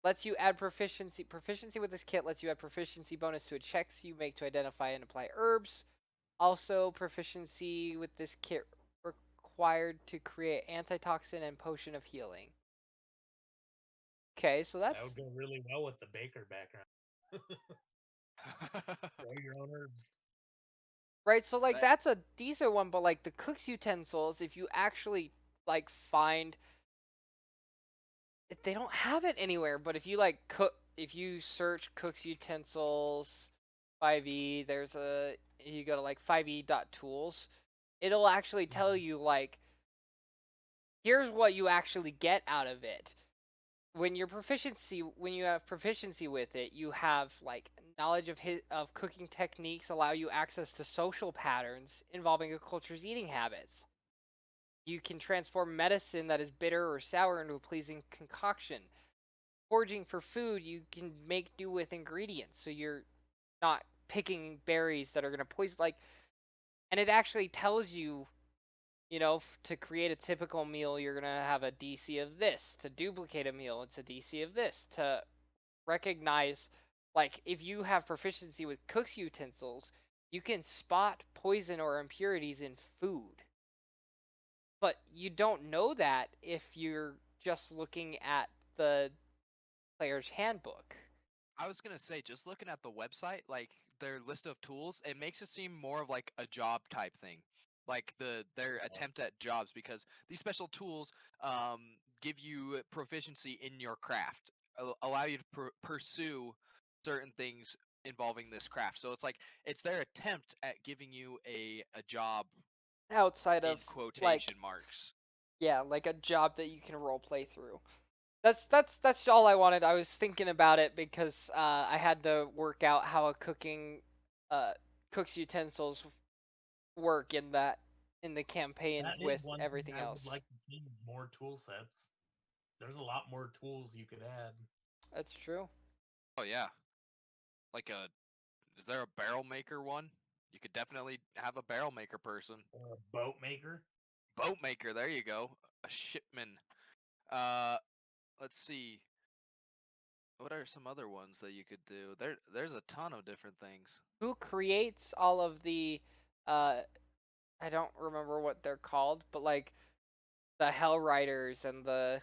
Lets you add proficiency. Proficiency with this kit lets you add proficiency bonus to a checks you make to identify and apply herbs. Also, proficiency with this kit required to create antitoxin and potion of healing. Okay, so that's That would go really well with the baker background. Grow your own herbs. right. So like That- that's a decent one, but like the cook's utensils, if you actually like find, they don't have it anywhere. But if you like if you search cook's utensils 5e, you go to like 5e.tools, it'll actually tell you like, here's what you actually get out of it. When you have proficiency with it, you have like knowledge of cooking techniques, allow you access to social patterns involving a culture's eating habits. You can transform medicine that is bitter or sour into a pleasing concoction. Foraging for food, you can make do with ingredients, so you're not picking berries that are going to poison. And it actually tells you, to create a typical meal, you're going to have a DC of this. To duplicate a meal, it's a DC of this. To recognize, like, if you have proficiency with cook's utensils, you can spot poison or impurities in food. But you don't know that if you're just looking at the player's handbook. I was gonna say, just looking at the website, like their list of tools, it makes it seem more of like a job type thing, like their attempt at jobs, because these special tools give you proficiency in your craft, allow you to pursue certain things involving this craft. So it's their attempt at giving you a job Outside in of, quotation marks. yeah, like a job that you can role play through. That's all I wanted. I was thinking about it because I had to work out how a cook's utensils work in the campaign That is with one everything thing I else. would like to see is more tool sets. There's a lot more tools you could add. That's true. Oh yeah, like is there a barrel maker one? You could definitely have a barrel maker person. Or a boat maker. Boat maker, there you go. A shipman. Let's see. What are some other ones that you could do? There's a ton of different things. Who creates all of the I don't remember what they're called, but like the Hell Riders and the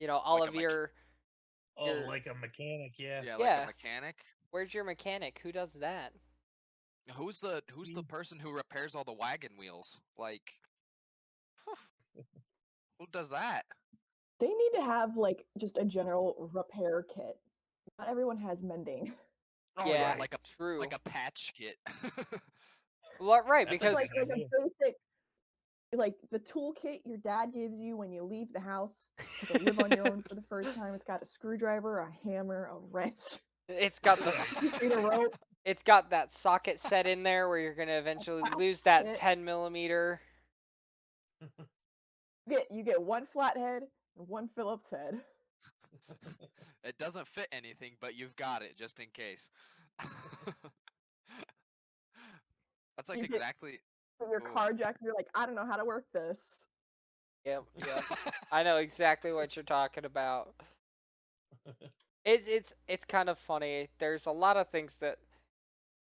all Like of a your Oh, like a mechanic, yeah. Yeah, like Yeah. a mechanic. where's your mechanic? Who does that? Who's the Mm. person who repairs all the wagon wheels? Like, who does that? They need to have like just a general repair kit. Not everyone has mending. Oh Yeah, yeah, true. like a patch kit. Well, right, That's It's because like good a idea. basic, like the toolkit your dad gives you when you leave the house to live on your own for the first time. It's got a screwdriver, a hammer, a wrench, it's got the a rope. it's got that socket set in there where you're gonna eventually patch lose that kit. 10 millimeter. You get one flathead and one Phillips head. It doesn't fit anything, but you've got it just in case. That's like You get- exactly. Your Ooh. car jack, you're like, I don't know how to work this. Yep. I know exactly what you're talking about. It's kind of funny. There's a lot of things that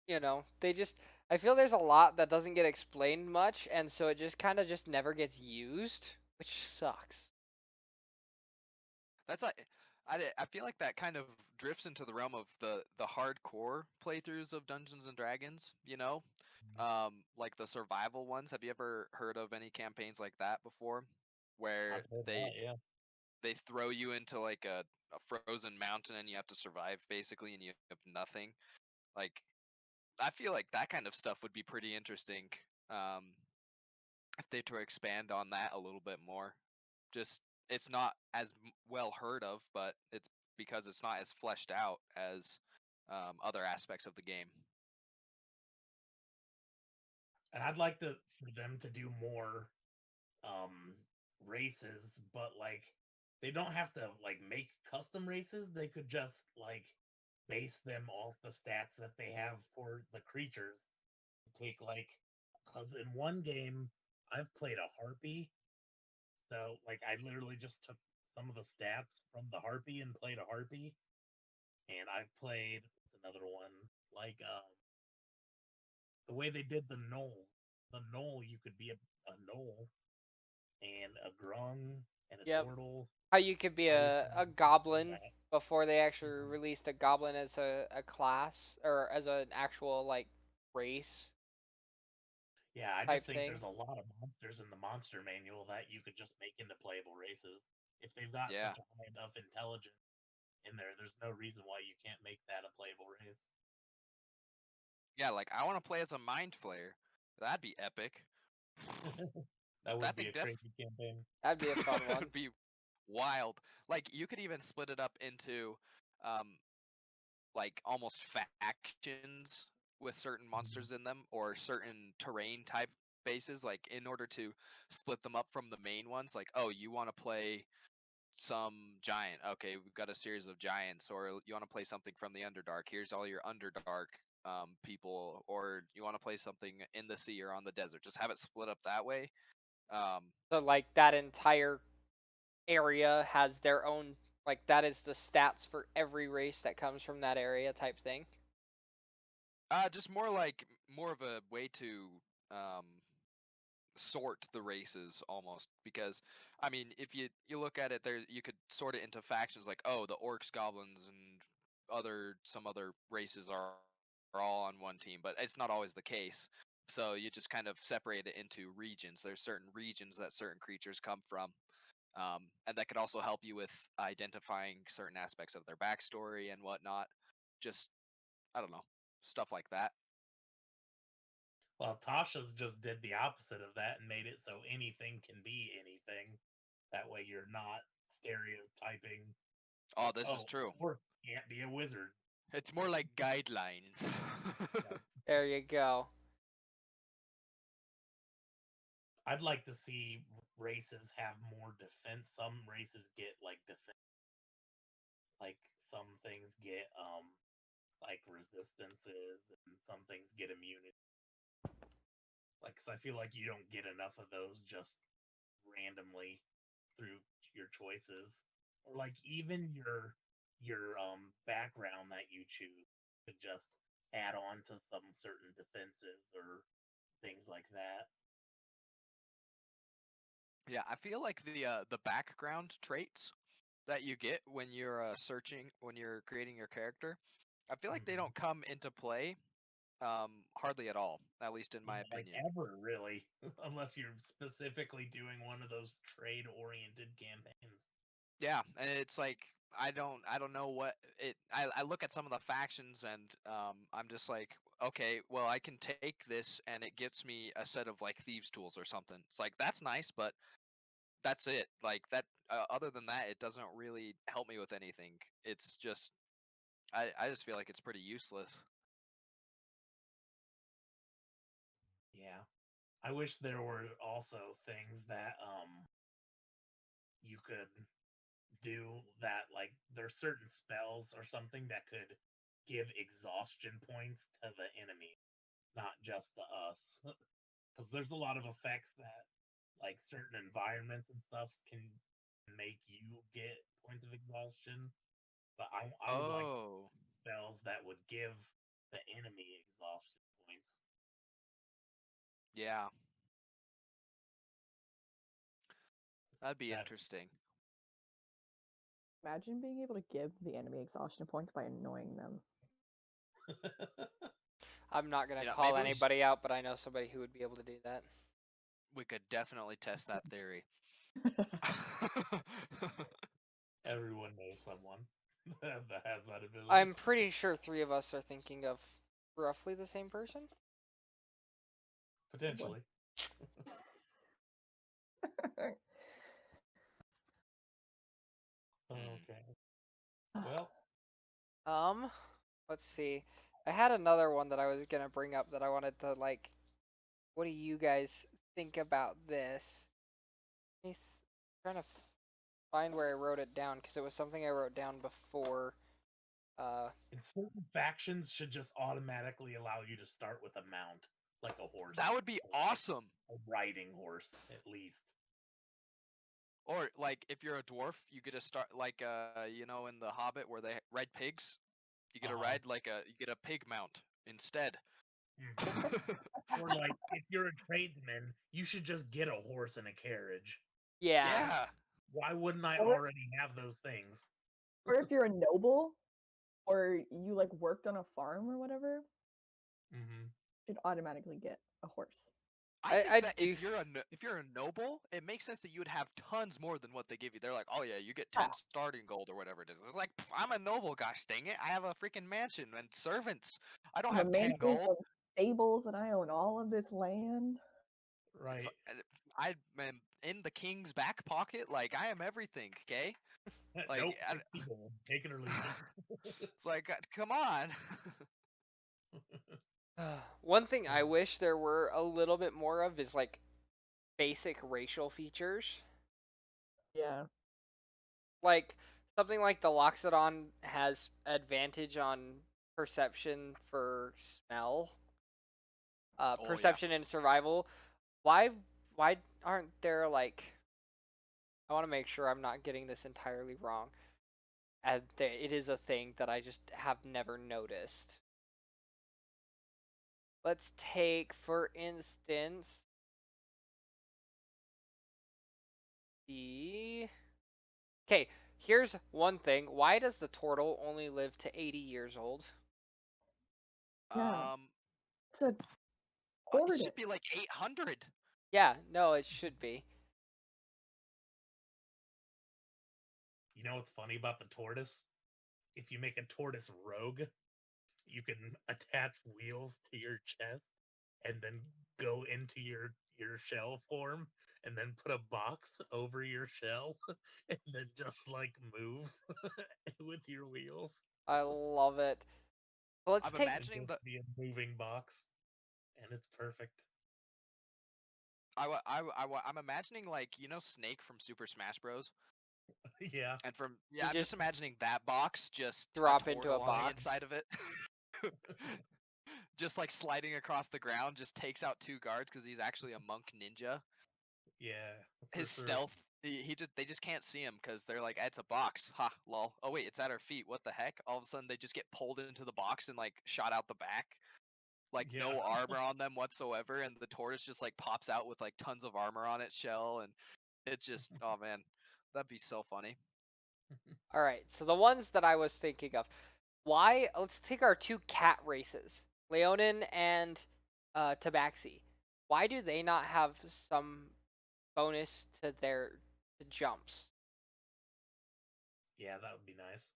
I feel there's a lot that doesn't get explained much, and so it just kind of just never gets used, which sucks. That's like I feel like that kind of drifts into the realm of the hardcore playthroughs of Dungeons and Dragons. Like the survival ones. Have you ever heard of any campaigns like that before, where I've heard they that, yeah. they throw you into like a frozen mountain and you have to survive basically, and you have nothing. Like I feel like that kind of stuff would be pretty interesting. Um, if they try to expand on that a little bit more. Just it's not as well heard of, but it's because it's not as fleshed out as other aspects of the game. And I'd like for them to do more um races, but like they don't have to like make custom races. They could just like base them off the stats that they have for the creatures. Take like, because in one game I've played a harpy, so like I literally just took some of the stats from the harpy and played a harpy. And I've played, what's another one, like the way they did the knoll. The knoll, you could be a knoll and a grung and a Yep. turtle. How you could be Other a things like goblin that. before they actually Mhm. released a goblin as a class or as an actual like race Yeah, I type just think thing. there's a lot of monsters in the monster manual that you could just make into playable races. If they've got Yeah, such a high enough intelligence in there, there's no reason why you can't make that a playable race. yeah. Like I want to play as a mind flayer. That'd be epic. That would That be thing a crazy campaign. That'd be a fun one. would be wild. Like you could even split it up into um, like almost factions with certain Mhm. monsters in them or certain terrain type bases, like in order to split them up from the main ones. Like, oh, you want to play some giant, okay, we've got a series of giants. Or you want to play something from the Underdark, here's all your Underdark people. Or you want to play something in the sea or on the desert, just have it split up that way. um, So like that entire area has their own like that is the stats for every race that comes from that area type thing. just more like more of a way to um, sort the races almost, because I mean if you look at it, there you could sort it into factions, like, oh, the orcs, goblins, and some other races are all on one team, but it's not always the case. So you just kind of separate it into regions. There's certain regions that certain creatures come from, and that could also help you with identifying certain aspects of their backstory and whatnot. Just, I don't know, stuff like that. Well, Tasha's just did the opposite of that and made it so anything can be anything. That way you're not stereotyping, Oh, like, this is oh, true. or can't be a wizard. It's more like guidelines. Like, There you go. I'd like to see races have more defense. Some races get like defense, like some things get like resistances, and some things get immunity. Like, 'cause I feel like you don't get enough of those just randomly through your choices, or like even your background that you choose could just add on to some certain defenses or things like that. Yeah, I feel like the background traits that you get when you're when you're creating your character, I feel like they Mhm. don't come into play hardly at all, at least in my Yeah, like opinion. ever really, unless you're specifically doing one of those trade oriented campaigns. Yeah, and it's like I don't know what it. I look at some of the factions and I'm just like, okay, well I can take this and it gets me a set of like thieves tools or something. It's like that's nice, but that's it. Like that. Other than that, it doesn't really help me with anything. It's just I just feel like it's pretty useless. Yeah, I wish there were also things that you could do that, like there's certain spells or something that could give exhaustion points to the enemy, not just to us. Because there's a lot of effects that like certain environments and stuffs can make you get points of exhaustion. But I would like Oh, spells that would give the enemy exhaustion points. yeah, that'd be That interesting. Imagine being able to give the enemy exhaustion points by annoying them. I'm not gonna You know, call maybe we should- anybody out, but I know somebody who would be able to do that. We could definitely test that theory. Everyone knows someone that has that ability. I'm pretty sure 3 of us are thinking of roughly the same person. Potentially. Okay. Well, Let's see. I had another one that I was gonna bring up that I wanted to like. What do you guys think about this? Trying to find where I wrote it down because it was something I wrote down before. and certain factions should just automatically allow you to start with a mount, like a horse. That would be or like awesome. a riding horse, at least. Or like if you're a dwarf, you get to start like you know, in the Hobbit where they ride pigs. You get to ride like you get a pig mount instead. Or like if you're a tradesman, you should just get a horse and a carriage. Yeah. Yeah. Why wouldn't I Or- already have those things? Or if you're a noble, or you like worked on a farm or whatever, Mm-hmm. should automatically get a horse. I think I that do- if you're a noble, it makes sense that you would have tons more than what they give you. They're like, oh yeah, you get 10 starting gold or whatever it is. It's like, "Pff, I'm a noble, gosh dang it! I have a freaking mansion and servants. I don't I have 10 mansions gold. and stables, and I own all of this land. Right. I am in the king's back pocket. Like I am everything. Okay, like, nope, I- 60 gold. Take it or leave it. it's like, come on. One thing I wish there were a little bit more of is like basic racial features. Yeah. Like something like the Loxodon has advantage on perception for smell. yeah. Perception and survival. Why aren't there like I want to make sure I'm not getting this entirely wrong. And it is a thing that I just have never noticed. Let's take, for instance, the... Okay, here's one thing. Why does the turtle only live to 80 years old? Yeah. Um, It's a it tortoise. should be like 800. Yeah, no, it should be. You know what's funny about the tortoise? If you make a tortoise rogue, you can attach wheels to your chest and then go into your shell form and then put a box over your shell and then just like move with your wheels. I love it. So let's I'm take... imagining It'll just be a moving box, and it's perfect. I'm imagining like, you know, Snake from Super Smash Bros. Yeah. And from You I'm just just imagining that box just drop a into a turtle on the box. inside of it. Just like sliding across the ground, just takes out 2 guards because he's actually a monk ninja. Yeah. For His sure. stealth, they just can't see him because they're like, it's a box. Ha, lol. Oh wait, it's at our feet. What the heck? All of a sudden they just get pulled into the box and like shot out the back. Like no Yeah. armor on them whatsoever, and the tortoise just like pops out with like tons of armor on its shell, and it's just, oh man, that'd be so funny. All right, so the ones that I was thinking of. Why? Let's take our 2 cat races, Leonin and Tabaxi. Why do they not have some bonus to their jumps? Yeah, that would be nice.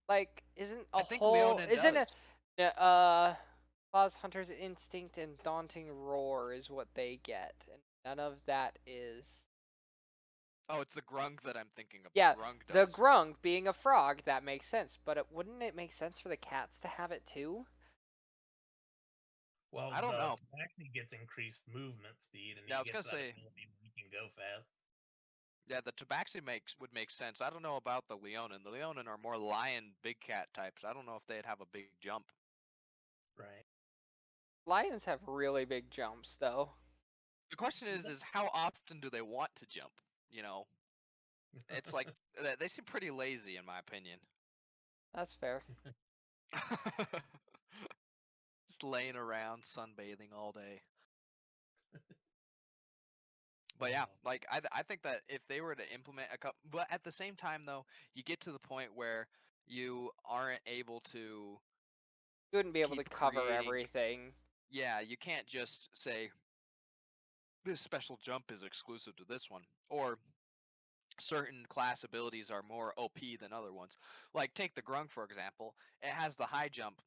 Like, isn't a I think whole Leonin isn't does. Claws Hunter's Instinct and Daunting Roar is what they get, and none of that is. Oh, it's the grung that I'm thinking of. Yeah, The grung the does. grung being a frog, that makes sense, but wouldn't it make sense for the cats to have it too? Well, I don't know. actually gets increased movement speed, and Yeah, I he was gets that gonna say- ability where he can go fast. Yeah, the Tabaxi would make sense. I don't know about the Leonin. The Leonin are more lion, big cat types. I don't know if they'd have a big jump. Right. Lions have really big jumps, though. The question is how often do they want to jump? You know, it's like they seem pretty lazy, in my opinion. That's fair. Just laying around, sunbathing all day. But yeah, Uh, like I think that if they were to implement a couple, but at the same time though, you get to the point where you aren't able to You wouldn't be able to keep cover creating. everything. Yeah, you can't just say this special jump is exclusive to this one, or certain class abilities are more OP than other ones. Like take the Grung for example, it has the high jump,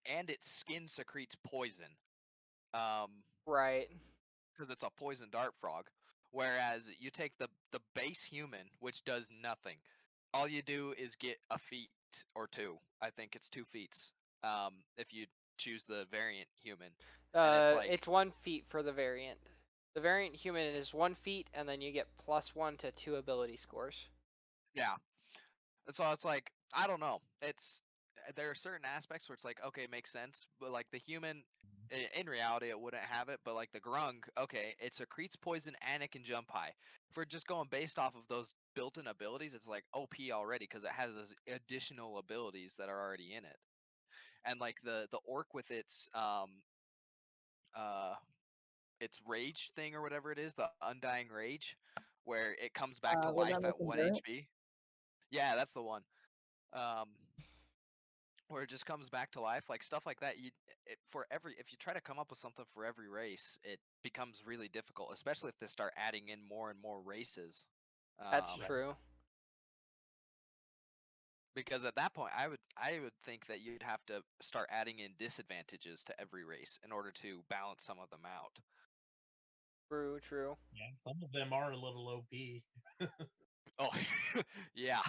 and its skin secretes poison. Um, Right. because it's a poison dart frog. Whereas you take the base human, which does nothing. All you do is get a feat or two. I think it's 2 feats. If you choose the variant human, and it's like It's 1 feat for the variant. The variant human is 1 feat, and then you get +1 to 2 ability scores. yeah. And so it's like I don't know. It's there are certain aspects where it's like okay, it makes sense, but like the human, in reality, it wouldn't have it. But like the grung, okay, it secretes poison and it can jump high. If we're just going based off of those built-in abilities, it's like OP already because it has those additional abilities that are already in it. And like the orc with uh its rage thing or whatever it is, the undying rage, where it comes back to life Relentless at 1 endurance. HP. Yeah, that's the one. Um, where it just comes back to life, like stuff like that. For every if you try to come up with something for every race, it becomes really difficult, especially if they start adding in more and more races. That's Um, right. true. because at that point, I would think that you'd have to start adding in disadvantages to every race in order to balance some of them out. True, true. Yeah, some of them are a little OP. Oh, yeah.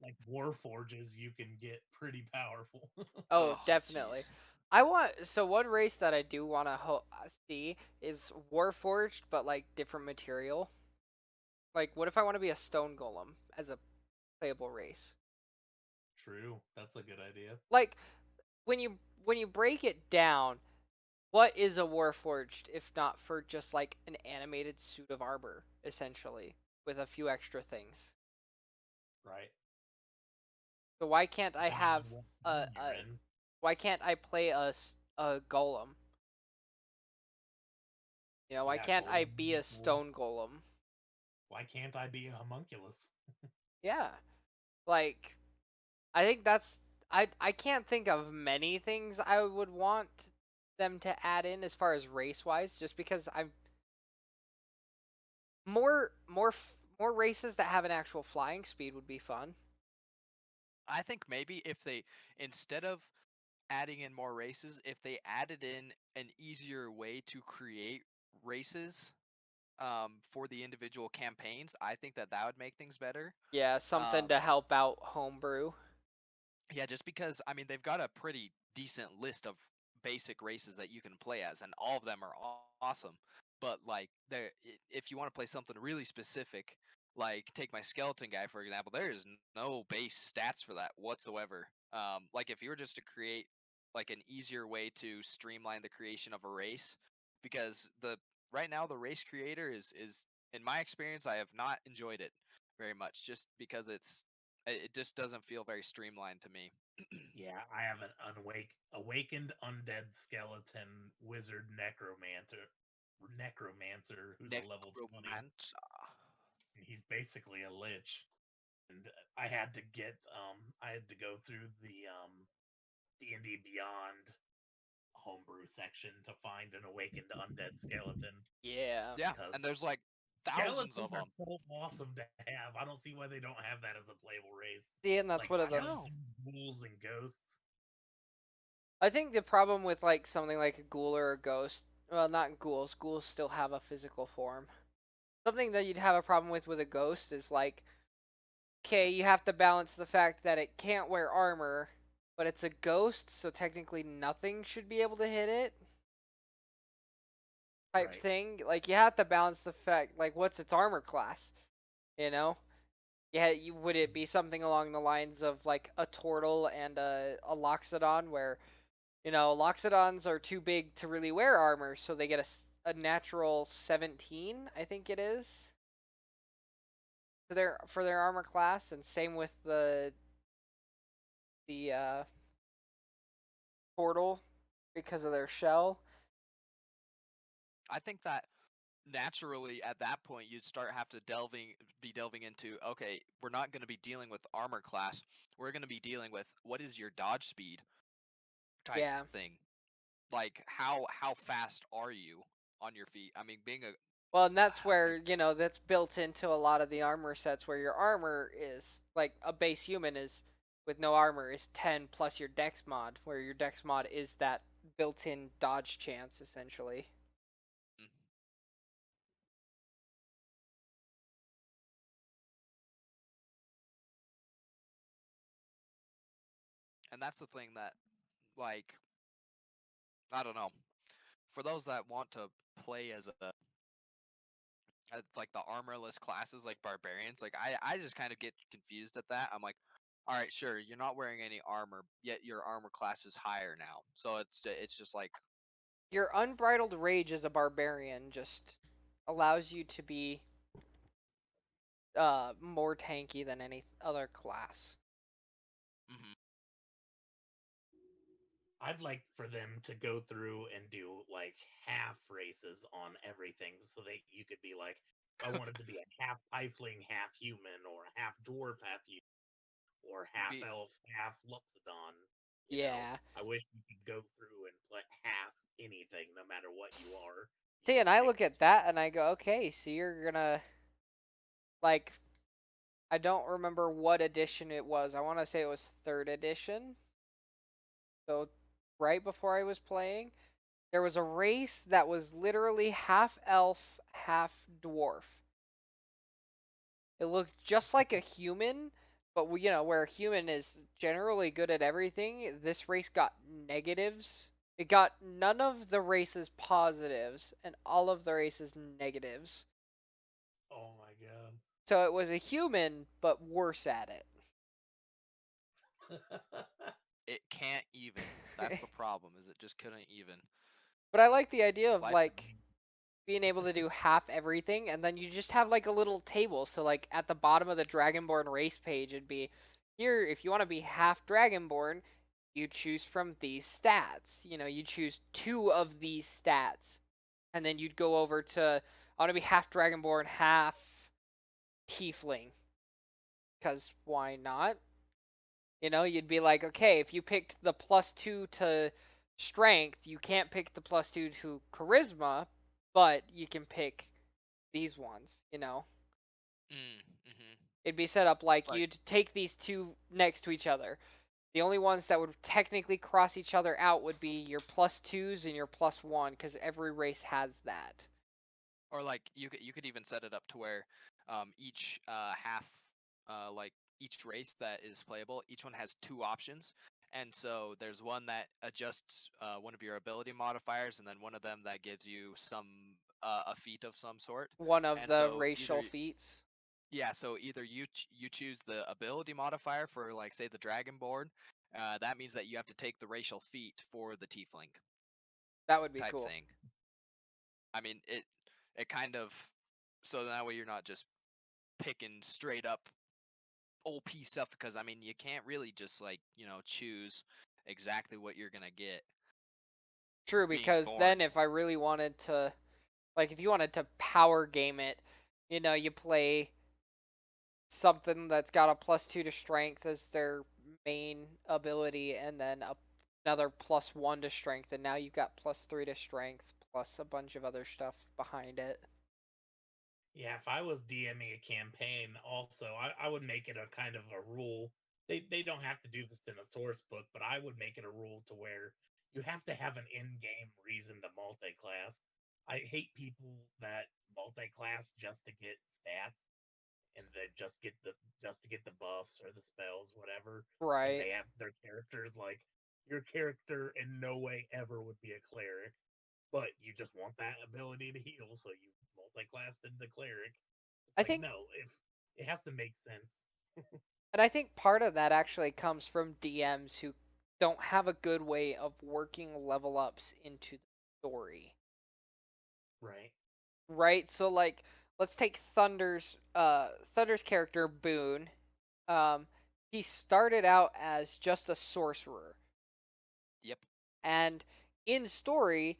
Like war forges, you can get pretty powerful. Oh, Oh, definitely. jeez. So one race that I do want to see is Warforged, but like different material. Like, what if I want to be a stone golem as a playable race? True, that's a good idea. Like, when you break it down, what is a Warforged if not for just like an animated suit of armor, essentially, with a few extra things? Right. So why can't I Depending have on what a, form you're a in. why can't I play a golem? Why Yeah, can't I golem be would a be cool. stone golem? Why can't I be a homunculus? Yeah, like I think I can't think of many things I would want them to add in as far as race wise, just because I'm more races that have an actual flying speed would be fun. I think maybe if they, instead of adding in more races, if they added in an easier way to create races for the individual campaigns, I think that that would make things better. Yeah, something Um, to help out homebrew. yeah, just because I mean they've got a pretty decent list of basic races that you can play as, and all of them are awesome. But like, if you want to play something really specific, like take my skeleton guy for example, there is no base stats for that whatsoever. Like if you were just to create like an easier way to streamline the creation of a race, because the right now the race creator is in my experience I have not enjoyed it very much, just because it just doesn't feel very streamlined to me. Yeah, I have an awakened undead skeleton wizard necromancer who's a level 20. Necromancer. And he's basically a lich. And I had to go through the D&D Beyond homebrew section to find an awakened undead skeleton Yeah. Yeah, because and there's like thousands of skeletons are them. so awesome to have. I don't see why they don't have that as a playable race. See, and that's Like one of I the. know. skeletons, ghouls, and ghosts. I think the problem with like something like a ghoul or a ghost, well, not ghouls. Ghouls still have a physical form. Something that you'd have a problem with a ghost is like, okay, you have to balance the fact that it can't wear armor, but it's a ghost, so technically nothing should be able to hit it. Type Right. thing. Like you have to balance the fact, like what's its armor class? You know? Yeah, would it be something along the lines of like a turtle and a loxodon, where loxodons are too big to really wear armor, so they get a natural 17, I think it is, for their armor class, and same with the portal because of their shell. I think that naturally at that point you'd start have to be delving into, okay, we're not going to be dealing with armor class. We're going to be dealing with what is your dodge speed type Yeah. thing. Like how fast are you on your feet? I mean, being a Well, and that's I where, that's built into a lot of the armor sets where your armor is, like, a base human is, with no armor, is 10 plus your dex mod, where your dex mod is that built-in dodge chance, essentially. mm, and that's the thing that, like, I don't know. For those that want to play as like the armorless classes like barbarians, like I just kind of get confused at that. I'm like, all right, sure, you're not wearing any armor, yet your armor class is higher now. So it's just like, Your unbridled rage as a barbarian just allows you to be more tanky than any other class. mhm. I'd like for them to go through and do like half races on everything so that you could be like, I wanted to be a half tiefling, half human, or half dwarf, half human, or half Be elf, half Luxodon. Yeah. I wish you could go through and play half anything, no matter what you are. You See, could and I look mix. at that and I go, okay, so you're gonna, like, I don't remember what edition it was. I want to say it was 3rd edition. So, right before I was playing, there was a race that was literally half elf, half dwarf. It looked just like a human, but where a human is generally good at everything, this race got negatives. It got none of the races positives and all of the races negatives. Oh my god. So it was a human, but worse at it. it can't even. That's the problem. Is it just couldn't even. But I like the idea of, Like, like, being able to do half everything, and then you just have, like, a little table. So, like, at the bottom of the Dragonborn race page, it'd be, here, if you want to be half Dragonborn, you choose from these stats. You choose 2 of these stats. And then you'd go over to, I want to be half Dragonborn, half Tiefling. Because why not? You'd be like, okay, if you picked the +2 to strength, you can't pick the +2 to charisma, but you can pick these ones. mm-hmm. It'd be set up like Like, you'd take these 2 next to each other. The only ones that would technically cross each other out would be your +2s and your +1, because every race has that. or like you could even set it up to where each half like each race that is playable, each one has 2 options. And so there's one that adjusts one of your ability modifiers, and then one of them that gives you some a feat of some sort. One of And the so racial feats. yeah, so either you choose the ability modifier for, like, say, the Dragonborn. That means that you have to take the racial feat for the Tiefling That would be type cool. thing. I mean, it kind of, so that way you're not just picking straight up OP stuff, because I mean you can't really just, like, choose exactly what you're gonna get True, being because born. then if I really wanted to, like, if you wanted to power game it, you play something that's got a +2 to strength as their main ability, and then another +1 to strength, and now you've got +3 to strength, plus a bunch of other stuff behind it. Yeah, if I was DMing a campaign, also, I would make it a kind of a rule. They don't have to do this in a source book, but I would make it a rule to where you have to have an in-game reason to multi-class. I hate people that multi-class just to get stats and then just to get the buffs or the spells, whatever. And Right. they have their characters like your character in no way ever would be a cleric, but you just want that ability to heal, so you multi-classed into cleric. It's I like, think no, if it has to make sense. And I think part of that actually comes from DMs who don't have a good way of working level ups into the story. Right. Right? So, like, let's take Thunder's character Boon. Um he started out as just a sorcerer. Yep. And in story,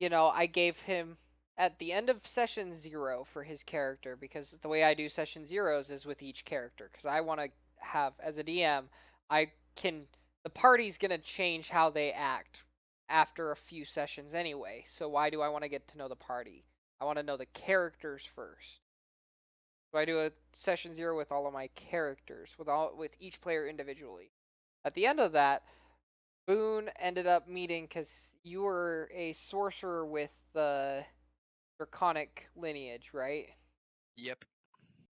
I gave him at the end of session 0 for his character, because the way I do session 0s is with each character, because I want to have, as a DM, the party's going to change how they act after a few sessions anyway, so why do I want to get to know the party? I want to know the characters first. So I do a session 0 with all of my characters, with each player individually. At the end of that, Boon ended up meeting, because you were a sorcerer with the draconic lineage, right? Yep.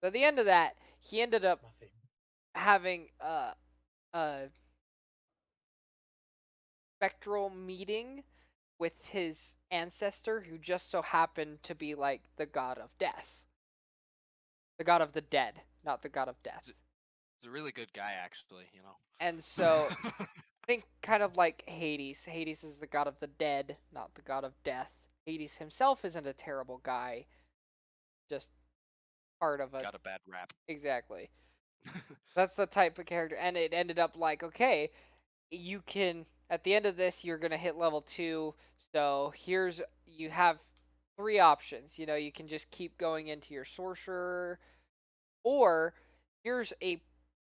So at the end of that, he ended up My favorite. having a spectral meeting with his ancestor, who just so happened to be like the god of death. The god of the dead, not the god of death. He's a really good guy, actually, you know. And so, think kind of like Hades. Hades is the god of the dead, not the god of death. Hades himself isn't a terrible guy, just part of a... Got a bad rap. Exactly. That's the type of character. And it ended up like, okay, you can, at the end of this, you're going to hit level 2. So you have 3 options. You know, you can just keep going into your sorcerer, or here's a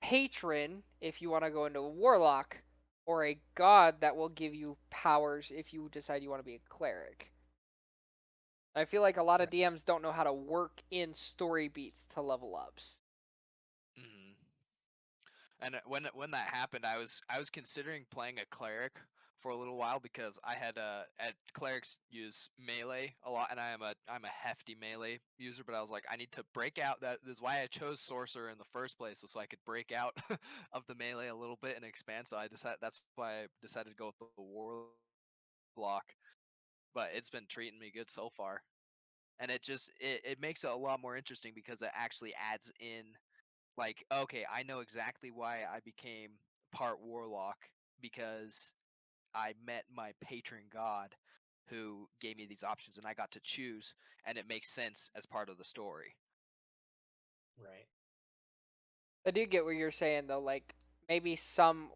patron if you want to go into a warlock, or a god that will give you powers if you decide you want to be a cleric. I feel like a lot of DMs don't know how to work in story beats to level ups. Mm-hmm. And when that happened, I was considering playing a cleric for a little while, because I had clerics use melee a lot, and I'm a hefty melee user. But I was like, I need to break out. That is why I chose sorcerer in the first place, so I could break out of the melee a little bit and expand. So that's why I decided to go with the warlock. But it's been treating me good so far, and it makes it a lot more interesting, because it actually adds in, like, okay, I know exactly why I became part warlock, because I met my patron god who gave me these options, and I got to choose, and it makes sense as part of the story. Right. I do get what you're saying though, like maybe some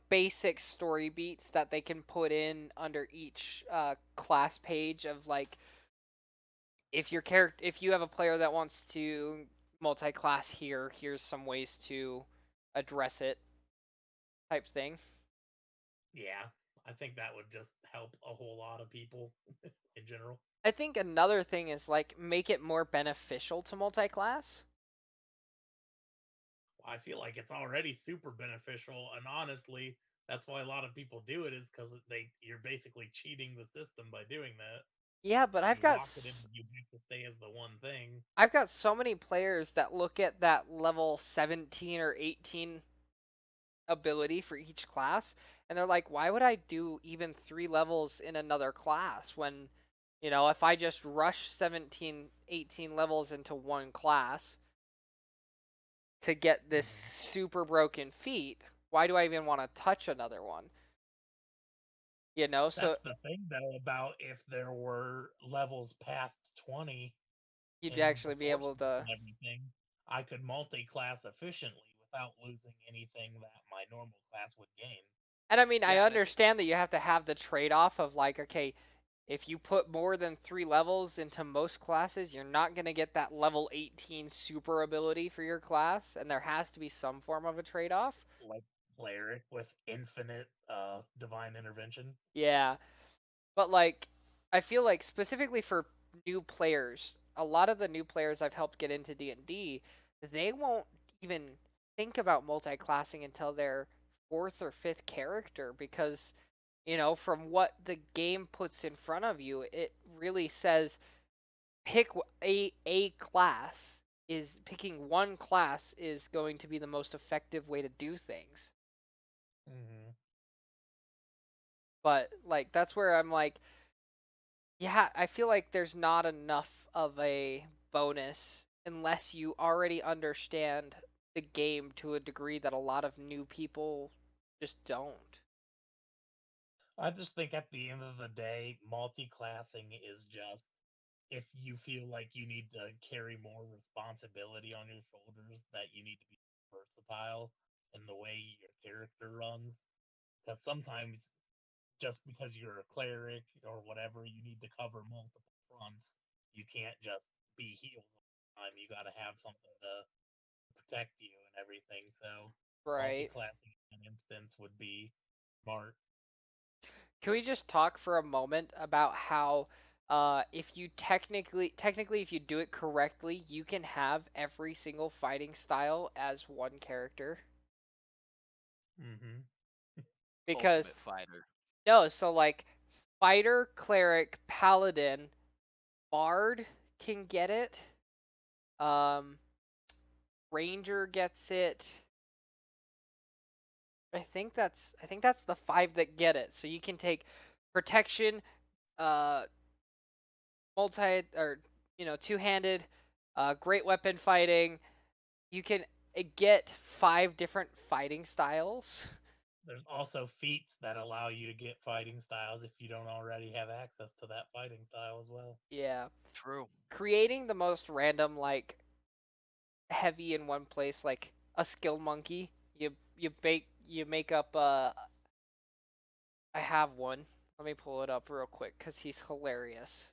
basic story beats that they can put in under each class page of, like, if you have a player that wants to multi-class here, here's some ways to address it, type thing. Yeah, I think that would just help a whole lot of people in general. I think another thing is, like, make it more beneficial to multi-class. I feel like it's already super beneficial, and honestly, that's why a lot of people do it, is because you're basically cheating the system by doing that. Yeah, but You lock it in, you have to stay as the one thing. I've got so many players that look at that level 17 or 18 ability for each class, and they're like, why would I do even 3 levels in another class when, if I just rush 17, 18 levels into one class to get this super broken feat, why do I even want to touch another one? So that's the thing, though, about if there were levels past 20 you'd in the actually be source able books to... and everything, I could multi-class efficiently without losing anything that my normal class would gain. And I mean, I Yeah, understand that you have to have the trade-off of, like, okay, if you put more than 3 levels into most classes, you're not going to get that level 18 super ability for your class, and there has to be some form of a trade-off. Like cleric with infinite divine intervention. Yeah, but, like, I feel like specifically for new players, a lot of the new players I've helped get into D&D, they won't even think about multi-classing until their 4th or 5th character, because from what the game puts in front of you, it really says pick a class. Is picking one class is going to be the most effective way to do things. Mm-hmm. But, like, that's where I'm like, yeah, I feel like there's not enough of a bonus unless you already understand the game to a degree that a lot of new people just don't. I just think at the end of the day, multi-classing is just if you feel like you need to carry more responsibility on your shoulders, that you need to be versatile in the way your character runs. Because sometimes, just because you're a cleric or whatever, you need to cover multiple fronts. You can't just be healed all the time. You got to have something to protect you and everything. So Right. multi-classing in an instance would be smart. Can we just talk for a moment about how if you technically if you do it correctly, you can have every single fighting style as one character? Mm-hmm. Because Ultimate fighter. no, so like fighter, cleric, paladin, bard can get it. Ranger gets it. I think that's the 5 that get it. So you can take protection, uh, two-handed, great weapon fighting. You can get 5 different fighting styles. There's also feats that allow you to get fighting styles if you don't already have access to that fighting style as well. Yeah, True. creating the most random like heavy in one place, like a skill monkey. You make up. I have one. Let me pull it up real quick because he's hilarious.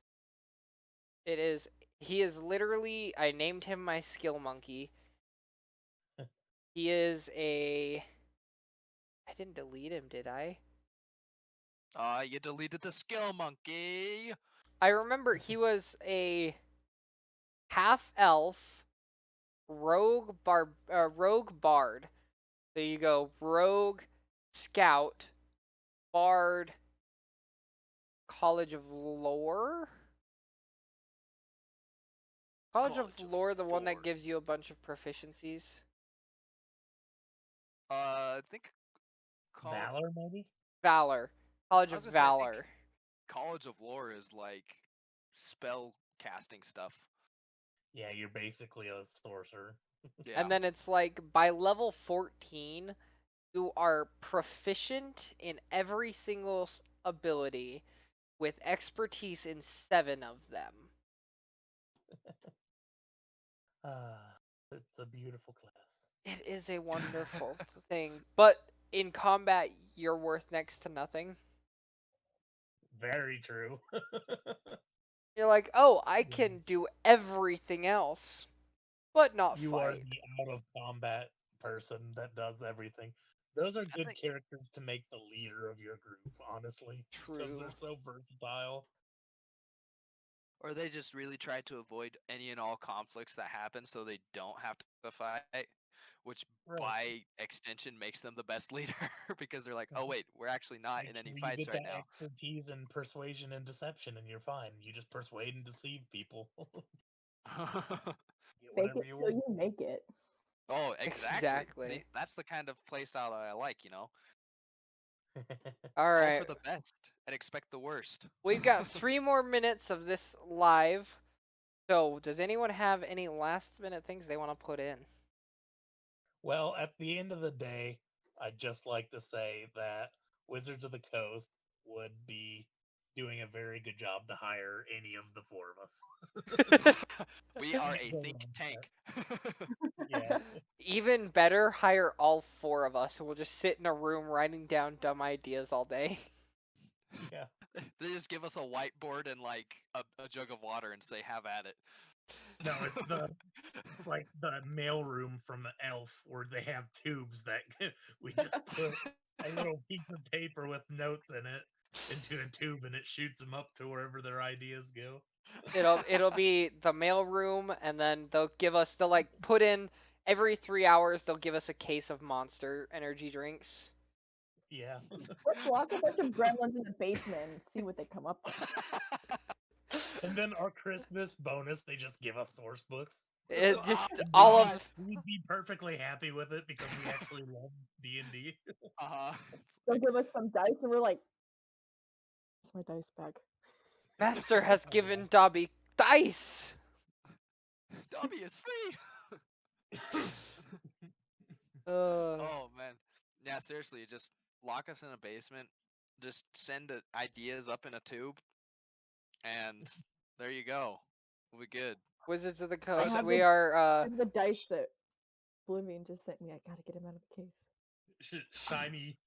It is. He is literally. I named him my skill monkey. He is a. I didn't delete him, did I? You deleted the skill monkey. I remember he was a half elf rogue bard. So you go rogue, scout, bard, college of lore. College of College of lore, the one that Lore. gives you a bunch of proficiencies. I think Valor, maybe? Valor. College I of was gonna say, I think Valor. College of Lore is like spell casting stuff. Yeah, you're basically a sorcerer. Yeah. And then it's like by level 14, you are proficient in every single ability with expertise in 7 of them. It's a beautiful class. It is a wonderful thing. But in combat, you're worth next to nothing. Very true. You're like, oh, I can do everything else, but not You are fight. the out of combat person that does everything. Those are I good think, characters to make the leader of your group, honestly, because they're True. so versatile. or they just really try to avoid any and all conflicts that happen, so they don't have to fight, which Right. by extension makes them the best leader because they're like, oh wait, we're actually not Make in any sure you fights get right that now. expertise in persuasion and deception, and you're fine. You just persuade and deceive people. Get Fake whatever it you till want. you make it. Oh, exactly. Exactly. See, that's the kind of playstyle that I like, All Hope right. for the best and expect the worst. We've got 3 more minutes of this live. So, does anyone have any last minute things they want to put in? Well, at the end of the day, I'd just like to say that Wizards of the Coast would be doing a very good job to hire any of the 4 of us. We are a Go think on, tank. Yeah. Even better, hire all 4 of us and we'll just sit in a room writing down dumb ideas all day. Yeah. They just give us a whiteboard and like a jug of water and say, "Have at it." No, it's like the mail room from Elf where they have tubes that we just put a little piece of paper with notes in it into a tube and it shoots them up to wherever their ideas go. It'll be the mail room, and then they'll like put in every 3 hours they'll give us a case of Monster energy drinks. Yeah. Let's lock a bunch of gremlins in the basement and see what they come up with. And then our Christmas bonus, they just give us source books. It Ah, just And all we'd of be- we'd be perfectly happy with it because we actually love D&D. uh-huh. They'll give us some dice, and we're like, "Where's my dice bag?" Master has given Dobby dice. Dobby is free. Uh, Oh man, yeah. Seriously, just lock us in a basement. Just send ideas up in a tube, and there you go. We'll be good. Wizards of the I Coast. have We the, are I have the dice that Oblivion just sent me. I gotta get him out of the case. shiny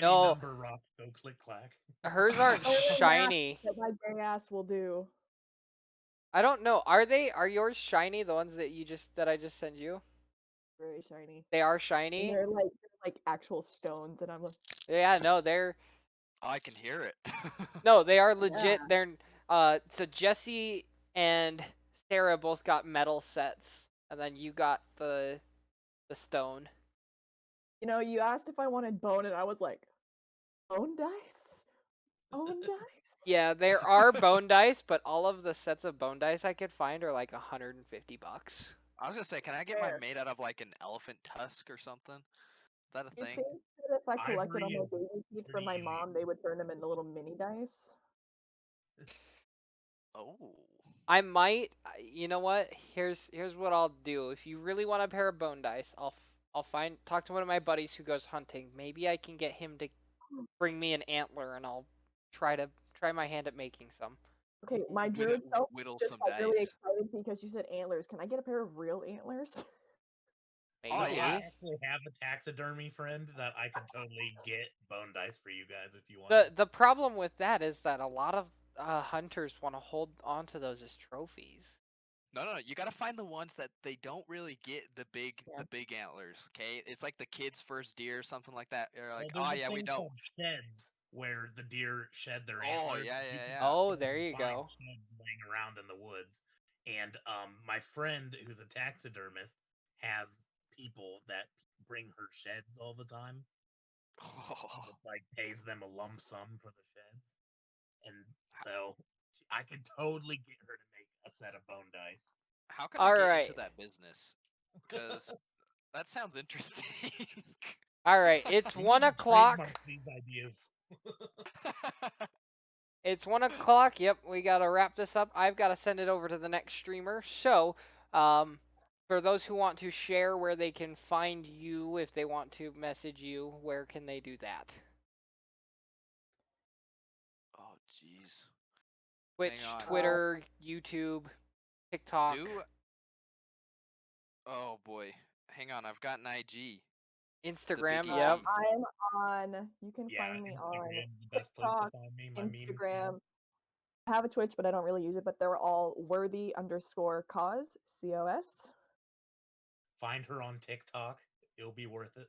No. number rock go click clack. hers aren't Oh, yeah, shiny. that my gray ass will do. I don't know. Are yours shiny? The ones that I just sent you? Very shiny. They are And shiny. they're like actual stones, and I'm like, Yeah, no, they're Oh, I can hear it. no, they are legit. Yeah. They're so Jesse and Sarah both got metal sets, and then you got the stone. you asked if I wanted bone, and I was like, bone dice? Bone dice? Yeah, there are bone dice, but all of the sets of bone dice I could find are like $150. I was gonna say, can I get mine Fair. made out of like an elephant tusk or something? Is that a You thing? think that if I collected Ivory all my is baby teeth from pretty my easy. mom, they would turn them into little mini dice? Oh. I might. You know what? Here's what I'll do. If you really want a pair of bone dice, I'll talk to one of my buddies who goes hunting. Maybe I can get him to bring me an antler, and I'll try my hand at making some. Okay, my Whittle, druid self whittle just some got really dice. excited because you said antlers. Can I get a pair of real antlers? Maybe. So yeah. I actually have a taxidermy friend that I could totally get bone dice for you guys if you want. The problem with that is that a lot of hunters want to hold on to those as trophies. No. You gotta find the ones that they don't really get the Yeah. big antlers. Okay, it's like the kid's first deer or something like that. You're like, Well, oh there's a yeah, we thing don't. called sheds where the deer shed their Oh antlers. yeah, You yeah, can yeah. Oh, there totally you find go. sheds laying around in the woods. And my friend, who's a taxidermist, has people that bring her sheds all the time. Oh, Just like pays them a lump sum for the sheds. And so I could totally get her to make a set of bone dice. how can I All get right. into that business? Because that sounds interesting. All right. It's We 1 need to o'clock. trademark these ideas. It's 1 o'clock. Yep, we gotta wrap this up. I've gotta send it over to the next streamer. So, for those who want to share where they can find you, if they want to message you, where can they do that? Oh jeez. Twitch, Hang on. Twitter, YouTube, TikTok, Oh boy. Hang on. I've got an IG. Instagram. big Yep. IG. I'm on. You can Yeah, find me on Instagram's the best place to TikTok, find me. My meme. Instagram. I have a Twitch, but I don't really use it. But they're all worthy_cause, COS. Find her on TikTok. It'll be worth it.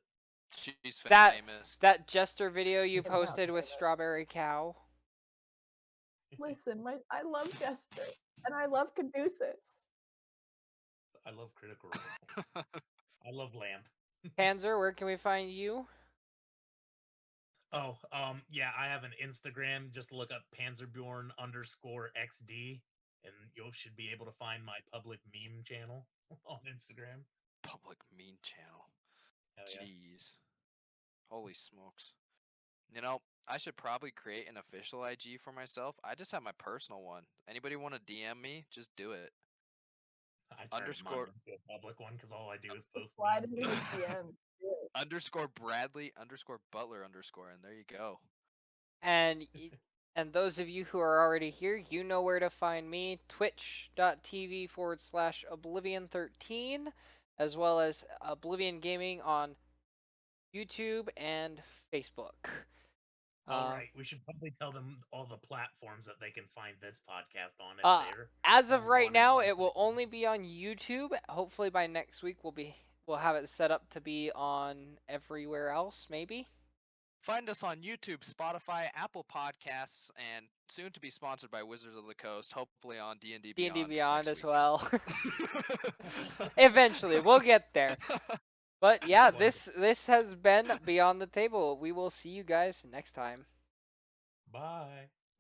She's That famous. that Jester video you I'm not posted with famous. Strawberry Cow. Listen, I love Jester and I love Caduceus. I love Critical Role. I love Lamp. Panzer, where can we find you? Oh, yeah, I have an Instagram. Just look up PanzerBjorn_XD, and you should be able to find my public meme channel on Instagram. Public meme channel. Hell yeah. Jeez. Holy smokes. You know, I should probably create an official IG for myself. I just have my personal one. Anybody want to DM me? Just do it. I turned mine Underscore into a public one because all I do is post Slide memes. into his DM. underscore Bradley underscore Butler underscore, and there you go. And and those of you who are already here, you know where to find me. Twitch.tv/Oblivion13, as well as Oblivion Gaming on YouTube and Facebook. All right, we should probably tell them all the platforms that they can find this podcast on if they're As of right wanting now, to- it will only be on YouTube. Hopefully by next week we'll have it set up to be on everywhere else, maybe. Find us on YouTube, Spotify, Apple Podcasts, and soon to be sponsored by Wizards of the Coast. Hopefully on D&D Beyond. D&D Beyond next as week. well. Eventually, we'll get there. But yeah, Wonderful. this has been Beyond the Table. We will see you guys next time. Bye.